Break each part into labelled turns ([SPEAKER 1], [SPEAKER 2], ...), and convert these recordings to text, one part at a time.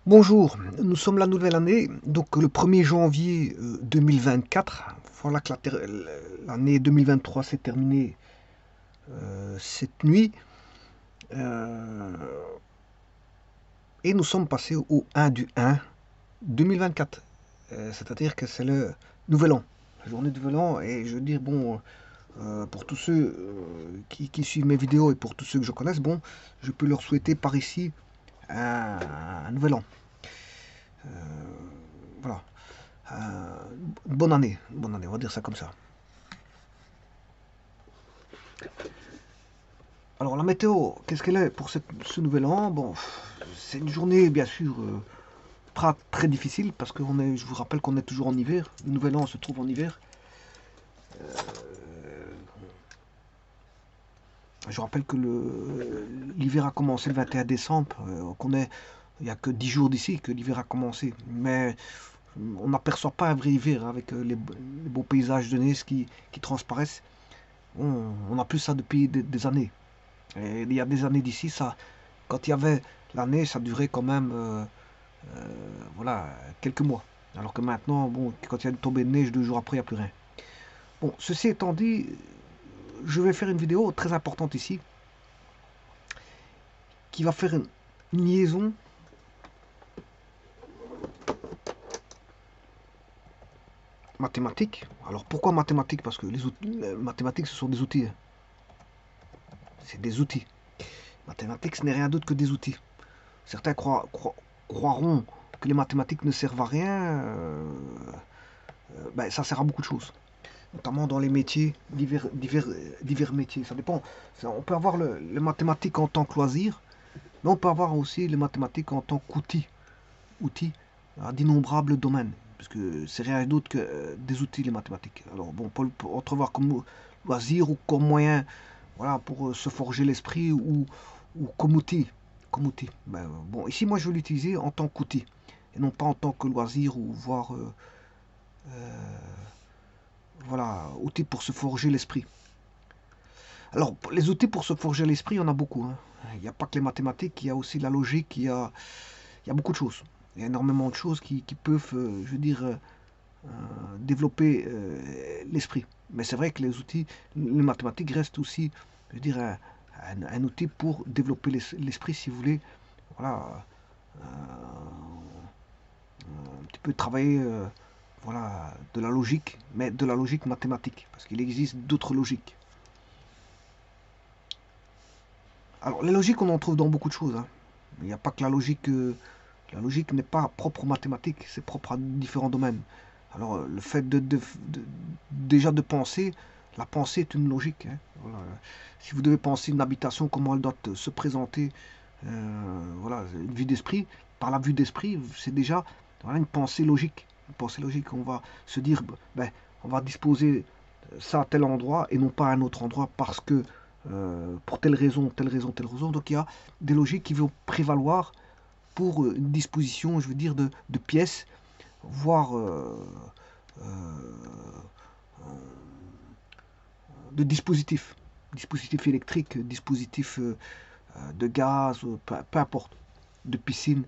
[SPEAKER 1] Bonjour, nous sommes la nouvelle année, donc le 1er janvier 2024. Voilà que l'année 2023 s'est terminée cette nuit. Euh, et nous sommes passés au 1 du 1 2024. C'est-à-dire que c'est le nouvel an, la journée du nouvel an. Et je veux dire, bon, pour tous ceux qui suivent mes vidéos et pour tous ceux que je connaisse, bon, je peux leur souhaiter par ici un nouvel an. Voilà. Euh, bonne année, on va dire ça comme ça. Alors la météo, qu'est-ce qu'elle est pour ce nouvel an? Bon, c'est une journée bien sûr très, très difficile parce que je vous rappelle qu'on est toujours en hiver. Le nouvel an se trouve en hiver. Je rappelle que l'hiver a commencé le 21 décembre, il n'y a que 10 jours d'ici que l'hiver a commencé. Mais on n'aperçoit pas un vrai hiver avec les beaux paysages de neige qui transparaissent. On n'a plus ça depuis des années. Et il y a des années d'ici, quand il y avait la neige, ça durait quand même voilà, quelques mois. Alors que maintenant, bon, quand il y a une tombée de neige, 2 jours après, il n'y a plus rien. Bon, ceci étant dit, je vais faire une vidéo très importante ici, qui va faire une liaison mathématique. Alors pourquoi mathématique? Parce que les mathématiques, ce sont des outils. C'est des outils. Mathématiques, ce n'est rien d'autre que des outils. Certains croiront que les mathématiques ne servent à rien. Ben, ça sert à beaucoup de choses, notamment dans les métiers, divers métiers. Ça dépend. On peut avoir les mathématiques en tant que loisir, mais on peut avoir aussi les mathématiques en tant qu'outil à d'innombrables domaines, parce que c'est rien d'autre que des outils, les mathématiques. Alors bon, pour entrevoir comme loisir ou comme moyen, voilà, pour se forger l'esprit ou comme outil. Ben, bon, ici moi je vais l'utiliser en tant qu'outil et non pas en tant que loisir ou voire voilà, outils pour se forger l'esprit. Alors, les outils pour se forger l'esprit, il y en a beaucoup, hein. Il n'y a pas que les mathématiques, il y a aussi la logique, il y a beaucoup de choses. Il y a énormément de choses qui peuvent, je veux dire, développer l'esprit. Mais c'est vrai que les outils, les mathématiques restent aussi, je veux dire, un outil pour développer l'esprit, si vous voulez. Voilà, un petit peu travailler, voilà, de la logique, mais de la logique mathématique, parce qu'il existe d'autres logiques. Alors, les logiques, on en trouve dans beaucoup de choses, hein. Il n'y a pas que la logique. La logique n'est pas propre aux mathématiques, c'est propre à différents domaines. Alors, le fait déjà de penser, la pensée est une logique, hein. Voilà. Si vous devez penser une habitation, comment elle doit se présenter, voilà, une vue d'esprit, par la vue d'esprit, c'est déjà voilà, une pensée logique. Une pensée logique, on va se dire, ben, on va disposer ça à tel endroit et non pas à un autre endroit parce que pour telle raison, telle raison, telle raison. Donc il y a des logiques qui vont prévaloir pour une disposition, je veux dire, de pièces, voire de dispositifs. Dispositifs électriques, dispositifs de gaz, peu importe, de piscine.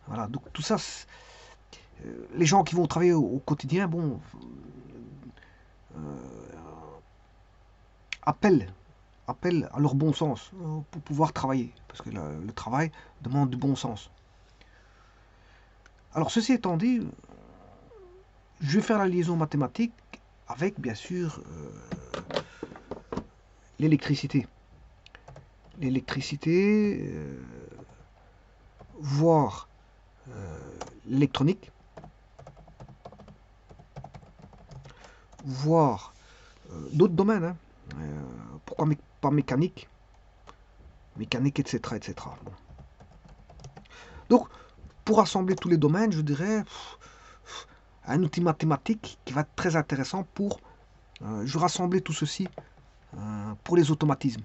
[SPEAKER 1] Voilà, donc tout ça, les gens qui vont travailler au quotidien, bon, appellent, appellent à leur bon sens pour pouvoir travailler. Parce que le travail demande du bon sens. Alors ceci étant dit, je vais faire la liaison mathématique avec bien sûr l'électricité. L'électricité, voire l'électronique, voire d'autres domaines, hein. Pourquoi pas mécanique, mécanique, etc. etc. Bon. Donc, pour assembler tous les domaines, je dirais un outil mathématique qui va être très intéressant pour je vais rassembler tout ceci pour les automatismes.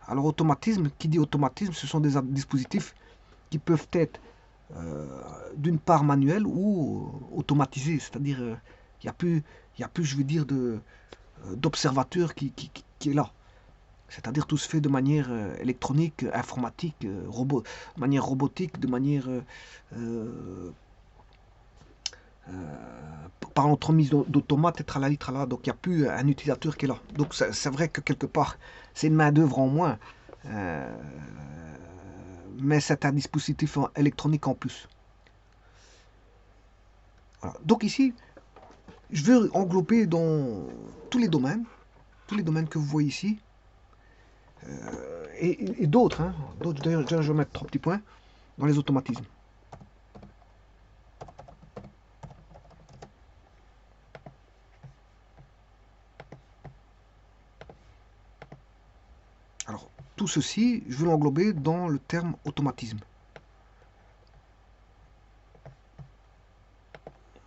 [SPEAKER 1] Alors automatisme, qui dit automatisme, ce sont des dispositifs qui peuvent être d'une part manuels ou automatisés, c'est-à-dire il n'y a plus, je veux dire, d'observateur qui est là. C'est-à-dire tout se fait de manière électronique, informatique, de manière robotique, de manière euh, par l'entremise d'automates et tralali tralala. Donc il n'y a plus un utilisateur qui est là. Donc c'est vrai que quelque part, c'est une main-d'œuvre en moins. Euh, mais c'est un dispositif électronique en plus. Voilà. Donc ici, je vais englober dans tous les domaines que vous voyez ici, et d'autres. Hein, d'autres. D'ailleurs, je vais mettre 3 petits points dans les automatismes. Alors, tout ceci, je vais l'englober dans le terme automatisme.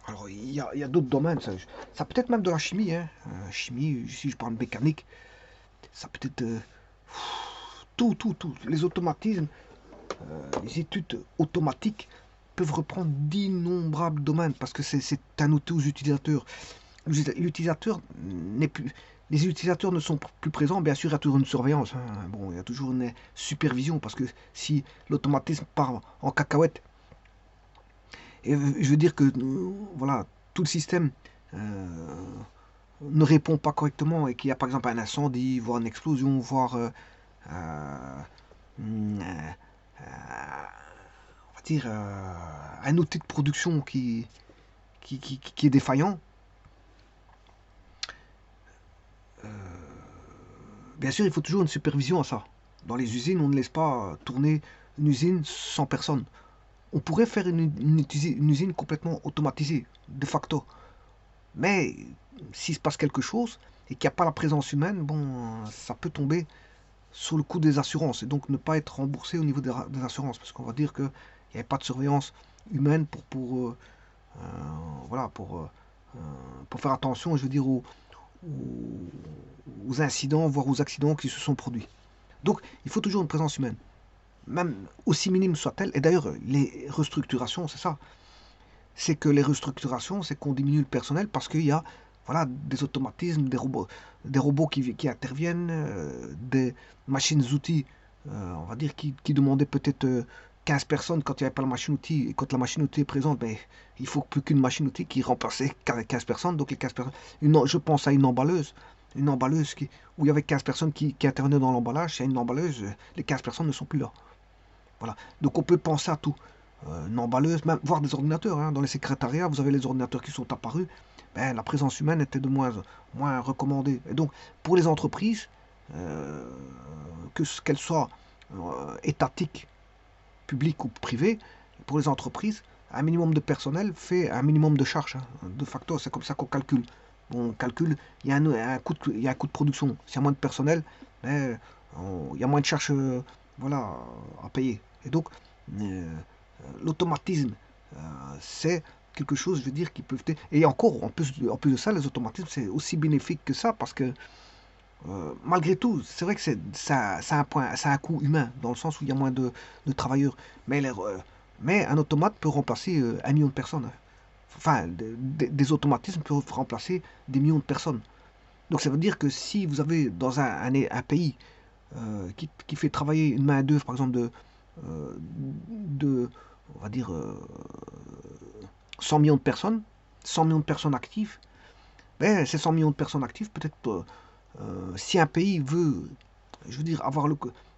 [SPEAKER 1] Alors, il y a d'autres domaines, ça peut être même de la chimie. Hein. Chimie, si je parle de mécanique, ça peut être tout. Les automatismes, les études automatiques peuvent reprendre d'innombrables domaines parce que c'est un outil aux utilisateurs. L'utilisateur n'est plus. Les utilisateurs ne sont plus présents, bien sûr, il y a toujours une surveillance. Hein. Bon, il y a toujours une supervision parce que si l'automatisme part en cacahuète, et je veux dire que voilà, tout le système ne répond pas correctement et qu'il y a par exemple un incendie, voire une explosion, voire euh, on va dire un outil de production qui est défaillant, bien sûr, il faut toujours une supervision à ça. Dans les usines, on ne laisse pas tourner une usine sans personne. On pourrait faire une usine complètement automatisée, de facto. Mais s'il se passe quelque chose et qu'il n'y a pas la présence humaine, bon, ça peut tomber sous le coup des assurances et donc ne pas être remboursé au niveau des assurances. Parce qu'on va dire qu'il n'y avait pas de surveillance humaine euh, voilà, pour faire attention, je veux dire, aux incidents, voire aux accidents qui se sont produits. Donc, il faut toujours une présence humaine, même aussi minime soit-elle. Et d'ailleurs, les restructurations, c'est ça. C'est que les restructurations, c'est qu'on diminue le personnel parce qu'il y a voilà, des automatismes, des robots qui interviennent, des machines-outils, on va dire, qui demandaient peut-être 15 personnes quand il n'y avait pas la machine-outil. Et quand la machine-outil est présente, ben, il faut plus qu'une machine-outil qui remplaçait 15 personnes. Donc les 15 personnes, je pense à une emballeuse où il y avait 15 personnes qui intervenaient dans l'emballage. C'est une emballeuse, les 15 personnes ne sont plus là. Voilà. Donc on peut penser à tout. Une emballeuse, même voire des ordinateurs. Hein. Dans les secrétariats, vous avez les ordinateurs qui sont apparus. Ben, la présence humaine était de moins recommandée. Et donc, pour les entreprises, euh, qu'elles soient étatiques, publiques ou privées, pour les entreprises, un minimum de personnel fait un minimum de charges. Hein. De facto, c'est comme ça qu'on calcule. On calcule, il y a un coût de production. S'il y a moins de personnel, ben, il y a moins de charges voilà, à payer. Et donc, l'automatisme, c'est quelque chose, je veux dire, qui peut... Et encore, en plus de ça, les automatismes, c'est aussi bénéfique que ça, parce que malgré tout, c'est vrai que ça a ça a un coût humain, dans le sens où il y a moins de travailleurs. Mais un automate peut remplacer 1 million de personnes. Hein. Enfin, des automatismes peuvent remplacer des millions de personnes. Donc ça veut dire que si vous avez dans un pays qui fait travailler une main-d'œuvre, par exemple, on va dire, 100 millions de personnes, 100 millions de personnes actives, ben, ces 100 millions de personnes actives, peut-être, si un pays veut, je veux dire, avoir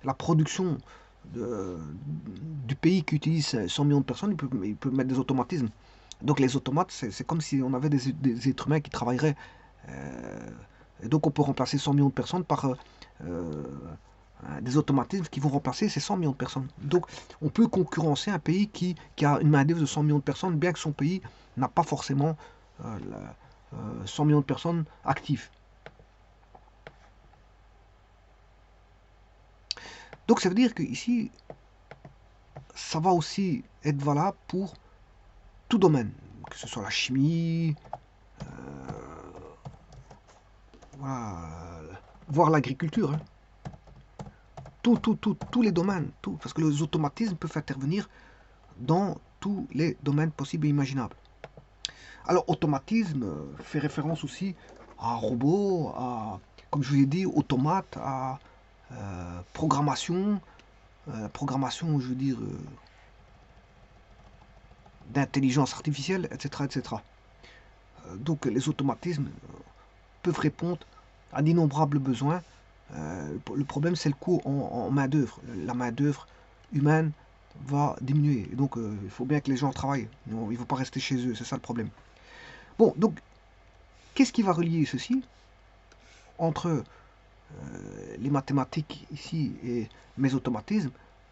[SPEAKER 1] la production du pays qui utilise 100 millions de personnes, il peut mettre des automatismes. Donc les automates, c'est comme si on avait des êtres humains qui travailleraient. euh, et donc on peut remplacer 100 millions de personnes par euh, des automatismes qui vont remplacer ces 100 millions de personnes. Donc on peut concurrencer un pays qui a une main-d'œuvre de 100 millions de personnes, bien que son pays n'a pas forcément 100 millions de personnes actives. Donc ça veut dire que ici, ça va aussi être valable pour tout domaine, que ce soit la chimie, voilà, voire l'agriculture. Hein. Tous les domaines, tout, parce que les automatismes peuvent intervenir dans tous les domaines possibles et imaginables. Alors, automatisme fait référence aussi à robot, comme je vous l'ai dit, automate, programmation, programmation, je veux dire, d'intelligence artificielle, etc., etc. Donc les automatismes peuvent répondre à d'innombrables besoins. Le problème, c'est le coût en main-d'œuvre. La main-d'œuvre humaine va diminuer. Et donc, il faut bien que les gens travaillent. Il ne faut pas rester chez eux, c'est ça le problème. Bon, donc, qu'est-ce qui va relier ceci entre les mathématiques ici et mes automatismes?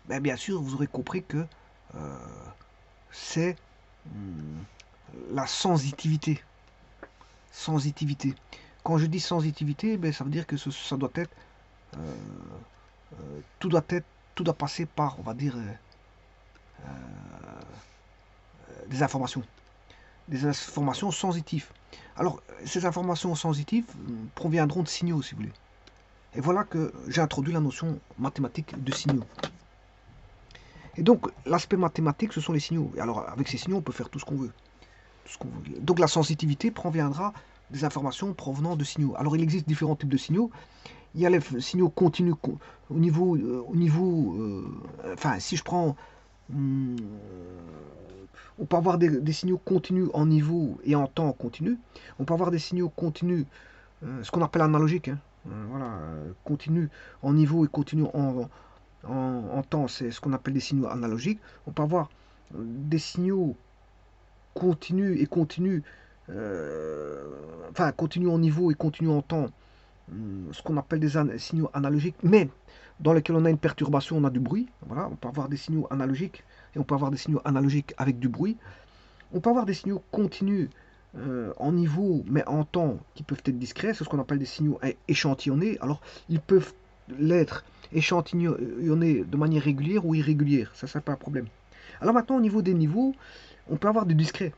[SPEAKER 1] Ben, bien sûr, vous aurez compris que c'est la sensitivité. Sensitivité. Quand je dis sensitivité, ben, ça veut dire que ça doit être, euh, tout doit être, tout doit passer par, on va dire, des informations sensitives. Alors, ces informations sensitives proviendront de signaux, si vous voulez. Et voilà que j'ai introduit la notion mathématique de signaux. Et donc, l'aspect mathématique, ce sont les signaux. Et alors, avec ces signaux, on peut faire tout ce qu'on veut. Tout ce qu'on veut. Donc, la sensitivité proviendra des informations provenant de signaux. Alors, il existe différents types de signaux. Il y a les signaux continus enfin, si je prends, on peut avoir des signaux continus en niveau et en temps continu. On peut avoir des signaux continus, ce qu'on appelle analogique, hein. Voilà, continu en niveau et continu en temps, c'est ce qu'on appelle des signaux analogiques. On peut avoir des signaux continus et continus, enfin continus en niveau et continus en temps, ce qu'on appelle des signaux analogiques, mais dans lesquels on a une perturbation, on a du bruit. Voilà, on peut avoir des signaux analogiques et on peut avoir des signaux analogiques avec du bruit. On peut avoir des signaux continus en niveau, mais en temps, qui peuvent être discrets. C'est ce qu'on appelle des signaux échantillonnés. Alors, ils peuvent l'être échantillonnés de manière régulière ou irrégulière. Ça, c'est pas un problème. Alors maintenant, au niveau des niveaux, on peut avoir du discret.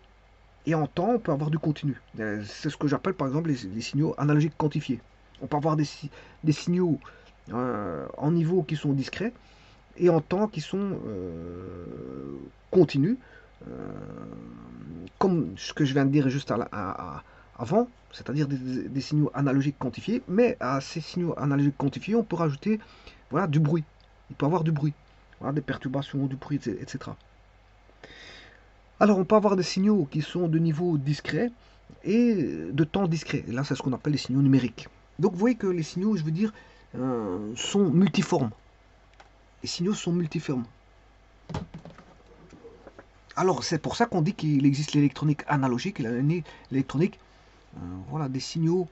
[SPEAKER 1] Et en temps, on peut avoir du continu. C'est ce que j'appelle par exemple les signaux analogiques quantifiés. On peut avoir des signaux en niveau qui sont discrets et en temps qui sont continus, euh, comme ce que je viens de dire juste avant, c'est-à-dire des signaux analogiques quantifiés, mais à ces signaux analogiques quantifiés, on peut rajouter voilà, du bruit. Il peut y avoir du bruit, voilà, des perturbations, du bruit, etc. Alors on peut avoir des signaux qui sont de niveau discret et de temps discret. Et là, c'est ce qu'on appelle les signaux numériques. Donc vous voyez que les signaux, je veux dire, sont multiformes. Les signaux sont multiformes. Alors c'est pour ça qu'on dit qu'il existe l'électronique analogique et l'électronique, voilà, des signaux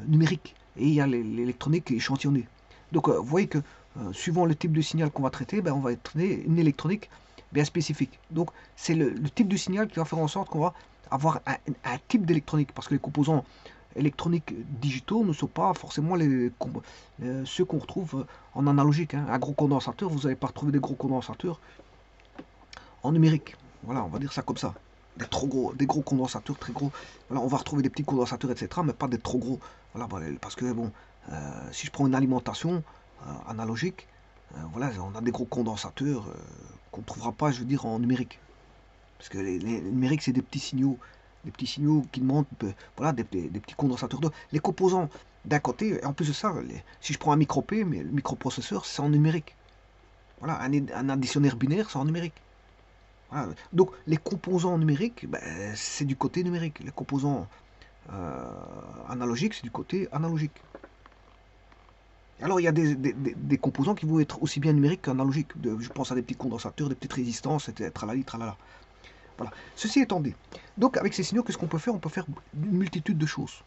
[SPEAKER 1] numériques. Et il y a l'électronique échantillonnée. Donc vous voyez que suivant le type de signal qu'on va traiter, ben, on va traiter une électronique bien spécifique. Donc c'est le type de signal qui va faire en sorte qu'on va avoir un type d'électronique. Parce que les composants électroniques digitaux ne sont pas forcément ceux qu'on retrouve en analogique, hein. Un gros condensateur, vous n'allez pas retrouver des gros condensateurs en numérique. Voilà, on va dire ça comme ça. Des gros condensateurs très gros. Voilà, on va retrouver des petits condensateurs, etc., mais pas des trop gros. Voilà, parce que bon, si je prends une alimentation analogique, voilà, on a des gros condensateurs qu'on ne trouvera pas, je veux dire, en numérique. Parce que les numériques, c'est des petits signaux qui demandent, voilà, des petits condensateurs d'eau. Les composants d'un côté, et en plus de ça, si je prends un micro-P, mais le microprocesseur, c'est en numérique. Voilà, un additionnaire binaire, c'est en numérique. Voilà. Donc les composants numériques, ben, c'est du côté numérique. Les composants analogiques, c'est du côté analogique. Alors il y a des composants qui vont être aussi bien numériques qu'analogiques. Je pense à des petits condensateurs, des petites résistances, etc. Tralali, tralala. Voilà. Ceci étant dit, donc avec ces signaux, qu'est-ce qu'on peut faire? On peut faire une multitude de choses.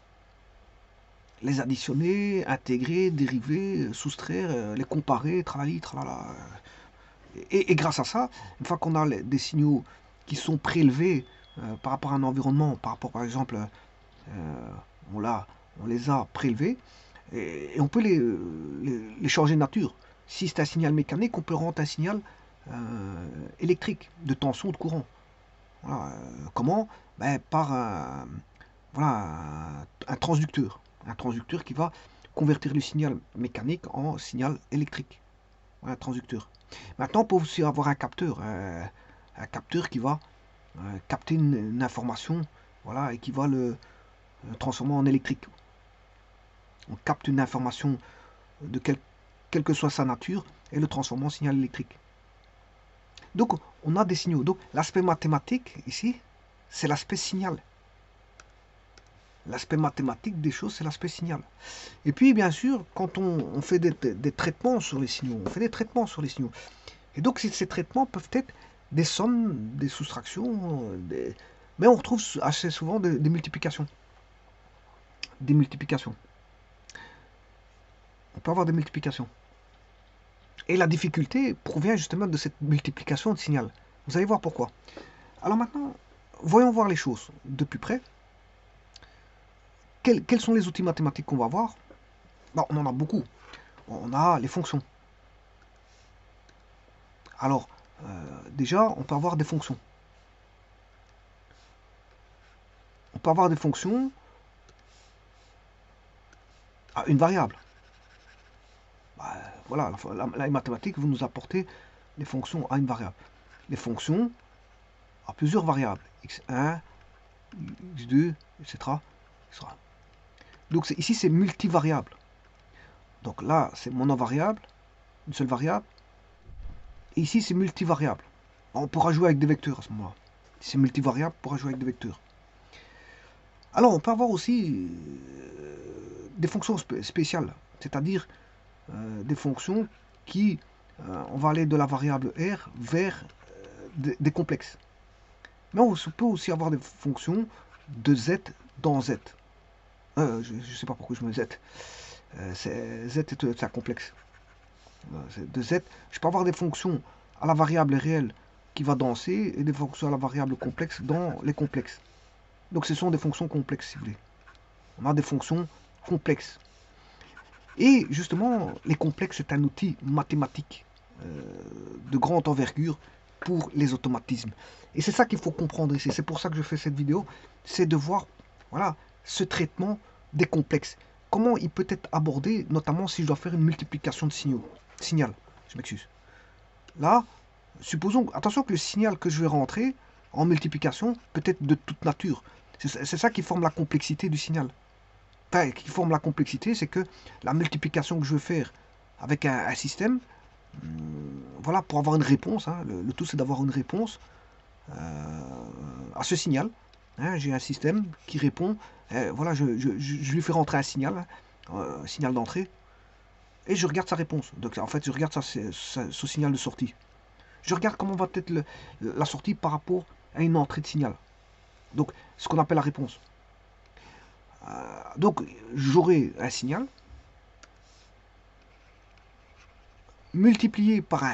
[SPEAKER 1] Les additionner, intégrer, dériver, soustraire, les comparer, tralali, tralala. Et grâce à ça, une fois qu'on a des signaux qui sont prélevés par rapport à un environnement, par rapport par exemple, on, on les a prélevés, et on peut les changer de nature. Si c'est un signal mécanique, on peut rendre un signal électrique, de tension, de courant. Voilà. Comment? Ben, par voilà, un transducteur. Un transducteur qui va convertir le signal mécanique en signal électrique. Voilà, un transducteur. Maintenant, on peut aussi avoir un capteur qui va capter une information, voilà, et qui va le transformer en électrique. On capte une information de quelle que soit sa nature, et le transformer en signal électrique. Donc, on a des signaux. Donc, l'aspect mathématique, ici, c'est l'aspect signal. L'aspect mathématique des choses, c'est l'aspect signal. Et puis, bien sûr, quand on fait des traitements sur les signaux, on fait des traitements sur les signaux. Et donc, ces traitements peuvent être des sommes, des soustractions, mais on retrouve assez souvent des multiplications. Des multiplications. On peut avoir des multiplications. Et la difficulté provient justement de cette multiplication de signal. Vous allez voir pourquoi. Alors maintenant, voyons voir les choses de plus près. Quels sont les outils mathématiques qu'on va voir? Bon, on en a beaucoup. On a les fonctions. Alors, déjà, on peut avoir des fonctions. On peut avoir des fonctions à une variable. Bah, voilà, la mathématique, vous nous apportez les fonctions à une variable. Les fonctions à plusieurs variables. x1, x2, etc. Donc ici, c'est multivariable. Donc là, c'est monovariable, une seule variable. Et ici, c'est multivariable. On pourra jouer avec des vecteurs à ce moment-là. Si c'est multivariable, on pourra jouer avec des vecteurs. Alors, on peut avoir aussi des fonctions spéciales, c'est-à-dire des fonctions qui, on va aller de la variable r vers des complexes. Mais on peut aussi avoir des fonctions de z dans z. Je ne sais pas pourquoi je mets z. Z est un complexe. De z, je peux avoir des fonctions à la variable réelle qui va dans C et des fonctions à la variable complexe dans les complexes. Donc ce sont des fonctions complexes, si vous voulez. On a des fonctions complexes. Et justement, les complexes, c'est un outil mathématique de grande envergure pour les automatismes. Et c'est ça qu'il faut comprendre ici. C'est pour ça que je fais cette vidéo. C'est de voir, voilà, ce traitement des complexes. Comment il peut être abordé, notamment si je dois faire une multiplication de signal. Je m'excuse. Là, supposons, attention que le signal que je vais rentrer en multiplication peut être de toute nature. C'est ça qui forme la complexité du signal. Enfin, qui forme la complexité, c'est que la multiplication que je veux faire avec un système, voilà, pour avoir une réponse, hein, le tout c'est d'avoir une réponse à ce signal. Hein, j'ai un système qui répond, voilà, je lui fais rentrer un signal d'entrée, et je regarde sa réponse. Donc en fait, je regarde ce signal de sortie. Je regarde comment va être la sortie par rapport à une entrée de signal. Donc, ce qu'on appelle la réponse. Donc, j'aurai un signal multiplié par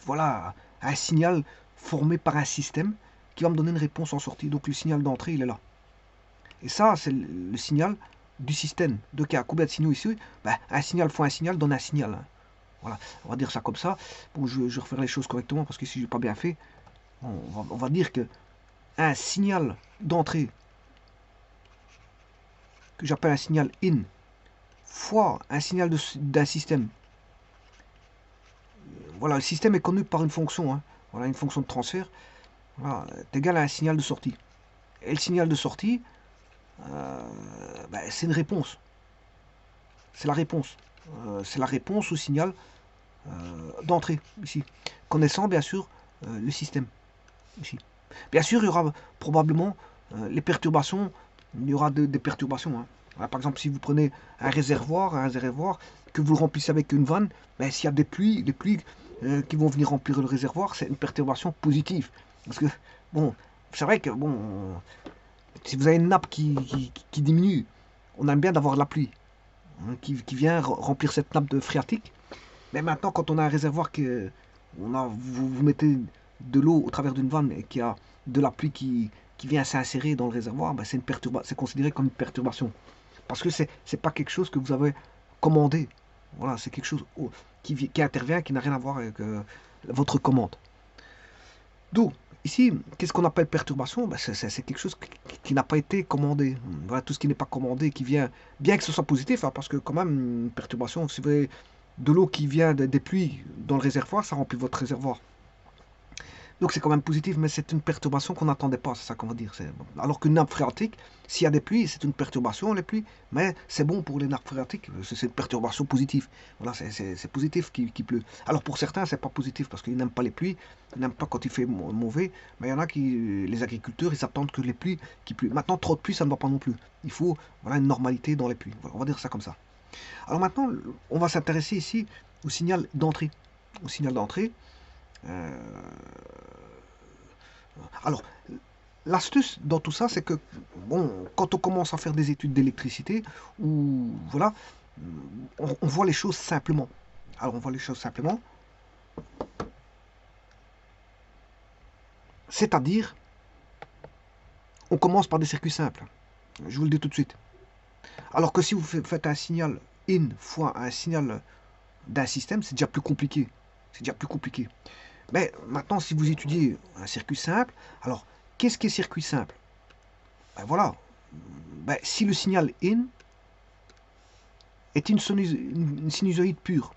[SPEAKER 1] voilà, un signal formé par un système qui va me donner une réponse en sortie. Donc, le signal d'entrée, il est là. Et ça, c'est le signal du système. Donc, il y a combien de signaux ici? Ben, un signal fois un signal donne un signal. Voilà, on va dire ça comme ça. Bon, je vais refaire les choses correctement parce que si je n'ai pas bien fait, on va dire que un signal d'entrée que j'appelle un signal in fois un signal d'un système. Voilà, le système est connu par une fonction. Hein. Voilà, une fonction de transfert. Voilà, est égal à un signal de sortie. Et le signal de sortie, ben, c'est une réponse. C'est la réponse. C'est la réponse au signal d'entrée, ici. Connaissant, bien sûr, le système, ici. Bien sûr, il y aura probablement les perturbations. Il y aura des perturbations. Hein. Voilà, par exemple, si vous prenez un réservoir, que vous le remplissez avec une vanne, ben, s'il y a des pluies qui vont venir remplir le réservoir, c'est une perturbation positive. Parce que, bon, c'est vrai que, bon, si vous avez une nappe qui diminue, on aime bien d'avoir de la pluie hein, qui vient remplir cette nappe de phréatique. Mais maintenant, quand on a un réservoir vous mettez de l'eau au travers d'une vanne et qu'il y a de la pluie qui vient s'insérer dans le réservoir, ben c'est considéré comme une perturbation. Parce que c'est pas quelque chose que vous avez commandé. Voilà, c'est quelque chose qui intervient, qui n'a rien à voir avec votre commande. D'où, ici, qu'est-ce qu'on appelle perturbation? Ben c'est quelque chose qui n'a pas été commandé. Voilà, tout ce qui n'est pas commandé, qui vient, bien que ce soit positif, hein, parce que quand même, une perturbation, si vous avez de l'eau qui vient des pluies dans le réservoir, ça remplit votre réservoir. Donc c'est quand même positif, mais c'est une perturbation qu'on n'attendait pas, c'est ça qu'on va dire. Alors qu'une nappe phréatique, s'il y a des pluies, c'est une perturbation, les pluies, mais c'est bon pour les nappes phréatiques, c'est une perturbation positive. Voilà, c'est positif qu'il pleut. Alors pour certains, c'est pas positif parce qu'ils n'aiment pas les pluies, ils n'aiment pas quand il fait mauvais, mais il y en a qui, les agriculteurs, ils attendent que les pluies qui pluent. Maintenant, trop de pluie, ça ne va pas non plus. Il faut voilà, une normalité dans les pluies. Voilà, on va dire ça comme ça. Alors maintenant, on va s'intéresser ici au signal d'entrée. Au signal d'entrée. Euh, alors, l'astuce dans tout ça, c'est que bon, quand on commence à faire des études d'électricité, ou voilà, on voit les choses simplement. Alors, on voit les choses simplement, c'est-à-dire, on commence par des circuits simples. Je vous le dis tout de suite. Alors que si vous faites un signal in fois un signal d'un système, c'est déjà plus compliqué. C'est déjà plus compliqué. Mais maintenant, si vous étudiez un circuit simple, alors, qu'est-ce qui est circuit simple? Ben voilà. Ben, si le signal in est une sinusoïde pure,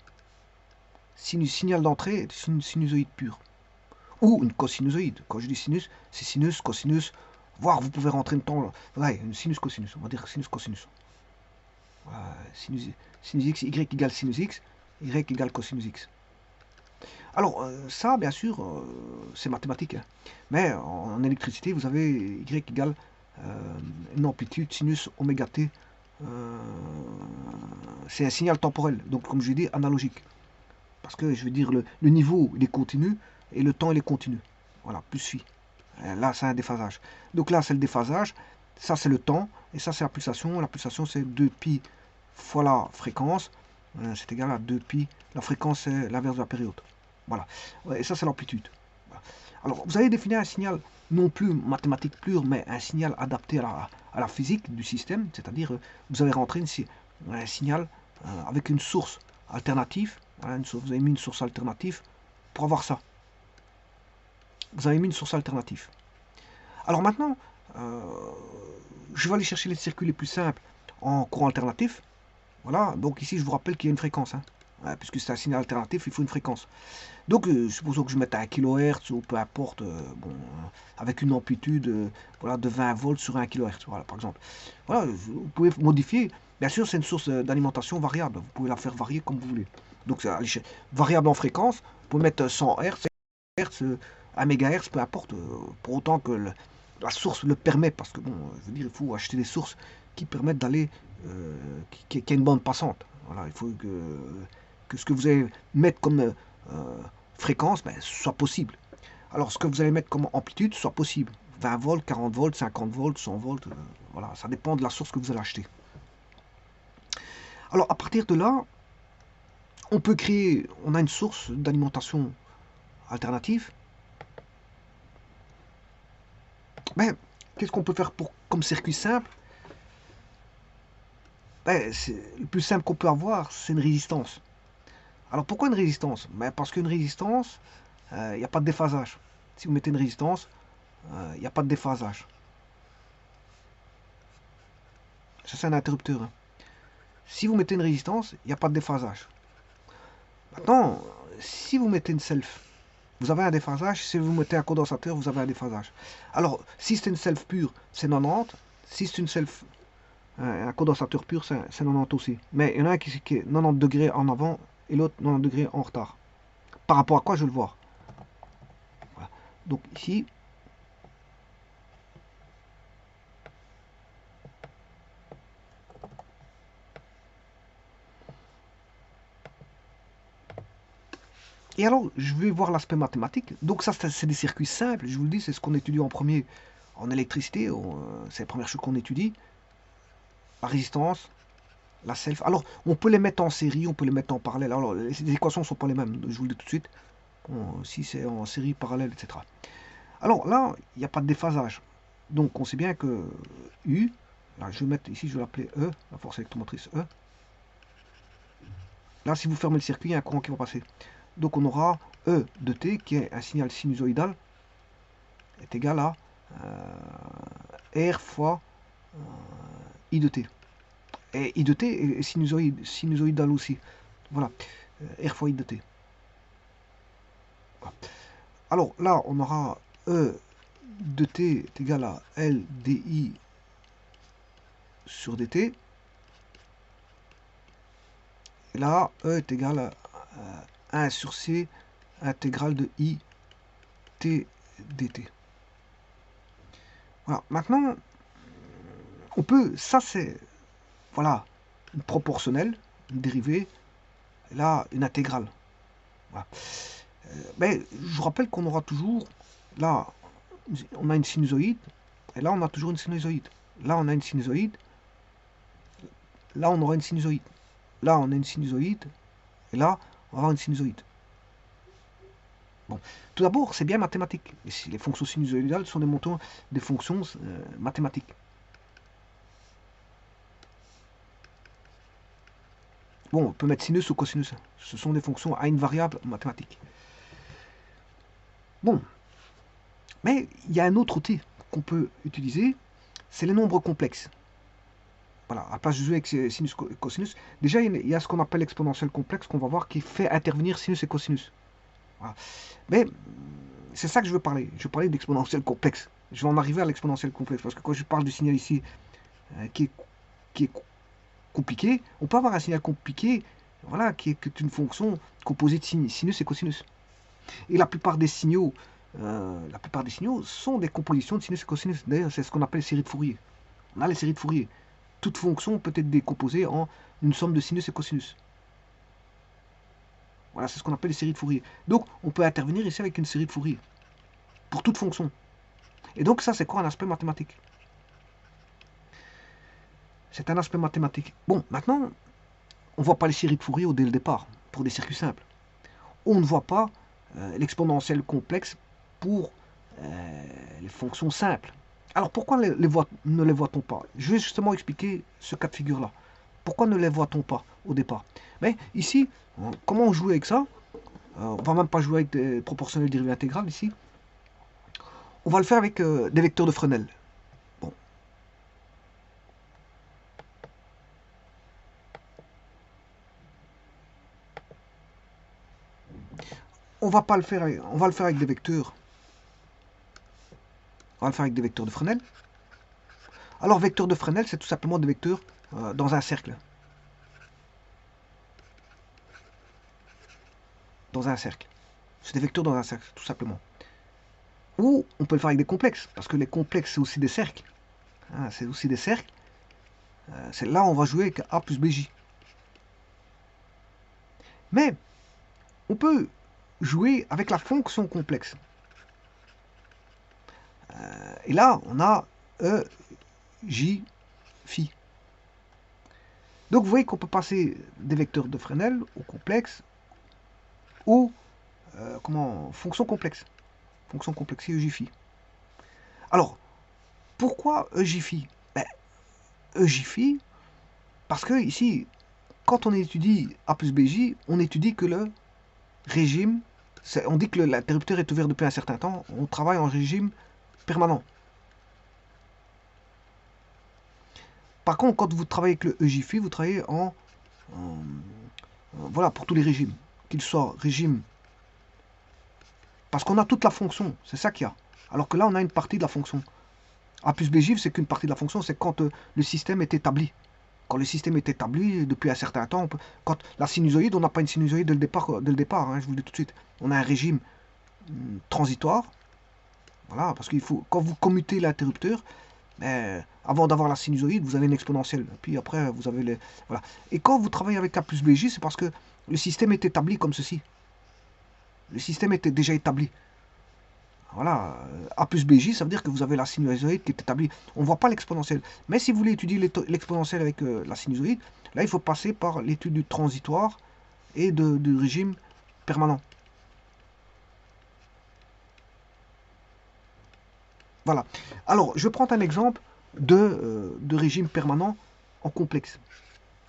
[SPEAKER 1] si le signal d'entrée est une sinusoïde pure, ou une cosinusoïde. Quand je dis sinus, c'est sinus, cosinus, voire vous pouvez rentrer une temps, ouais, une sinus, cosinus, on va dire sinus, cosinus. Sinus, sinus x, y égale sinus x, y égale cosinus x. Alors, ça, bien sûr, c'est mathématique. Hein. Mais en électricité, vous avez y égale une amplitude sinus oméga t. C'est un signal temporel, donc comme je l'ai dit, analogique. Parce que je veux dire, le niveau, il est continu, et le temps, il est continu. Voilà, plus phi. Là, c'est un déphasage. Donc là, c'est le déphasage. Ça, c'est le temps. Et ça, c'est la pulsation. La pulsation, c'est 2pi fois la fréquence. C'est égal à 2pi. La fréquence, c'est l'inverse de la période. Voilà. Et ça, c'est l'amplitude. Voilà. Alors, vous allez définir un signal non plus mathématique pur, mais un signal adapté à la physique du système. C'est-à-dire, vous allez rentrer un signal avec une source alternative. Voilà, vous avez mis une source alternative pour avoir ça. Vous avez mis une source alternative. Alors maintenant, je vais aller chercher les circuits les plus simples en courant alternatif. Voilà, donc ici je vous rappelle qu'il y a une fréquence. Hein. Puisque c'est un signal alternatif, il faut une fréquence. Donc supposons que je mette un kHz ou peu importe, avec une amplitude voilà, de 20 volts sur 1 kHz, voilà, par exemple. Voilà, vous pouvez modifier. Bien sûr, c'est une source d'alimentation variable. Vous pouvez la faire varier comme vous voulez. Donc c'est variable en fréquence. Vous pouvez mettre 100 Hz, 1 MHz, peu importe, pour autant que la source le permet, parce que bon, je veux dire, il faut acheter des sources qui permettent d'aller, qui a une bande passante. Voilà, il faut que ce que vous allez mettre comme fréquence ben, soit possible. Alors ce que vous allez mettre comme amplitude soit possible. 20 volts, 40 volts, 50 volts, 100 volts, voilà, ça dépend de la source que vous allez acheter. Alors à partir de là, on peut créer, on a une source d'alimentation alternative. Ben, qu'est-ce qu'on peut faire comme circuit simple? Ben, le plus simple qu'on peut avoir, c'est une résistance. Alors pourquoi une résistance? Ben, parce qu'une résistance, il n'y a pas de déphasage. Si vous mettez une résistance, il n'y a pas de déphasage. Ça, c'est un interrupteur. Hein. Si vous mettez une résistance, il n'y a pas de déphasage. Maintenant, si vous mettez une self, vous avez un déphasage. Si vous mettez un condensateur, vous avez un déphasage. Alors, si c'est une self pure, c'est 90. Si c'est une self, un condensateur pur, c'est 90 aussi. Mais il y en a un qui est 90 degrés en avant et l'autre 90 degrés en retard. Par rapport à quoi je vais le voir. Voilà. Donc ici, et alors, je vais voir l'aspect mathématique. Donc ça, c'est des circuits simples. Je vous le dis, c'est ce qu'on étudie en premier en électricité. C'est la première chose qu'on étudie. La résistance, la self. Alors, on peut les mettre en série, on peut les mettre en parallèle. Alors, les équations ne sont pas les mêmes. Je vous le dis tout de suite. Si c'est en série, parallèle, etc. Alors là, il n'y a pas de déphasage. Donc, on sait bien que U, là, je vais mettre ici, je vais l'appeler E, la force électromotrice E. Là, si vous fermez le circuit, il y a un courant qui va passer. Donc on aura E de t, qui est un signal sinusoïdal, est égal à R fois I de t. Et I de t est sinusoïdal aussi. Voilà, R fois I de t. Voilà. Alors là, on aura E de t est égal à L di sur dt. Et là, E est égal à 1 sur c intégrale de i t dt. Voilà. Maintenant, on peut, ça c'est, voilà, une proportionnelle, une dérivée, et là, une intégrale. Voilà. Mais je vous rappelle qu'on aura toujours, là, on a une sinusoïde, et là, on a toujours une sinusoïde. Là, on a une sinusoïde, là, on aura une sinusoïde. Là, on a une sinusoïde, et là, on aura une sinusoïde. Bon, tout d'abord, c'est bien mathématique. Et si les fonctions sinusoïdales sont des fonctions mathématiques. Bon, on peut mettre sinus ou cosinus. Ce sont des fonctions à une variable mathématique. Bon, mais il y a un autre outil qu'on peut utiliser, c'est les nombres complexes. Voilà, à la place de jouer avec sinus et cosinus, déjà il y a ce qu'on appelle l'exponentielle complexe qu'on va voir qui fait intervenir sinus et cosinus. Voilà. Mais c'est ça que je veux parler. Je veux parler d'exponentielle complexe. Je vais en arriver à l'exponentielle complexe parce que quand je parle du signal ici qui est compliqué, on peut avoir un signal compliqué, voilà, qui est une fonction composée de sinus et cosinus. Et la plupart des signaux sont des compositions de sinus et cosinus. D'ailleurs, c'est ce qu'on appelle les séries de Fourier. On a les séries de Fourier. Toute fonction peut être décomposée en une somme de sinus et cosinus. Voilà, c'est ce qu'on appelle les séries de Fourier. Donc, on peut intervenir ici avec une série de Fourier pour toute fonction. Et donc, ça, c'est quoi un aspect mathématique? C'est un aspect mathématique. Bon, maintenant, on ne voit pas les séries de Fourier dès le départ, pour des circuits simples. On ne voit pas l'exponentielle complexe pour les fonctions simples. Alors pourquoi ne les voit-on pas? Je vais justement expliquer ce cas de figure-là. Pourquoi ne les voit-on pas au départ? Mais ici, comment on joue avec ça? On ne va même pas jouer avec des proportionnels dérivées intégrales ici. On va le faire avec des vecteurs de Fresnel. Bon. On va le faire avec des vecteurs. On va le faire avec des vecteurs de Fresnel. Alors, vecteurs de Fresnel, c'est tout simplement des vecteurs dans un cercle. Dans un cercle. C'est des vecteurs dans un cercle, tout simplement. Ou on peut le faire avec des complexes, parce que les complexes, c'est aussi des cercles. Hein, c'est aussi des cercles. Là, on va jouer avec A plus BJ. Mais, on peut jouer avec la fonction complexe. Et là, on a E, J, phi. Donc, vous voyez qu'on peut passer des vecteurs de Fresnel au complexe ou fonction complexe. Fonction complexe EJ phi. Alors, pourquoi EJ phi? EJ phi, parce que ici, quand on étudie A plus BJ, on étudie que le régime, on dit que l'interrupteur est ouvert depuis un certain temps, on travaille en régime permanent. Par contre, quand vous travaillez avec le EJ phi, vous travaillez voilà, pour tous les régimes, qu'ils soient régime, parce qu'on a toute la fonction, c'est ça qu'il y a. Alors que là, on a une partie de la fonction. A plus BJ, c'est qu'une partie de la fonction, c'est quand le système est établi. Quand le système est établi depuis un certain temps, quand la sinusoïde, on n'a pas une sinusoïde dès le départ, hein, je vous le dis tout de suite. On a un régime transitoire. Voilà, parce qu'il faut, quand vous commutez l'interrupteur, avant d'avoir la sinusoïde, vous avez une exponentielle. Puis après, vous avez les. Voilà. Et quand vous travaillez avec A plus BJ, c'est parce que le système est établi comme ceci. Le système était déjà établi. Voilà, A plus BJ, ça veut dire que vous avez la sinusoïde qui est établie. On ne voit pas l'exponentielle. Mais si vous voulez étudier l'exponentielle avec la sinusoïde, là, il faut passer par l'étude du transitoire et du régime permanent. Voilà. Alors, je vais prendre un exemple de régime permanent en complexe.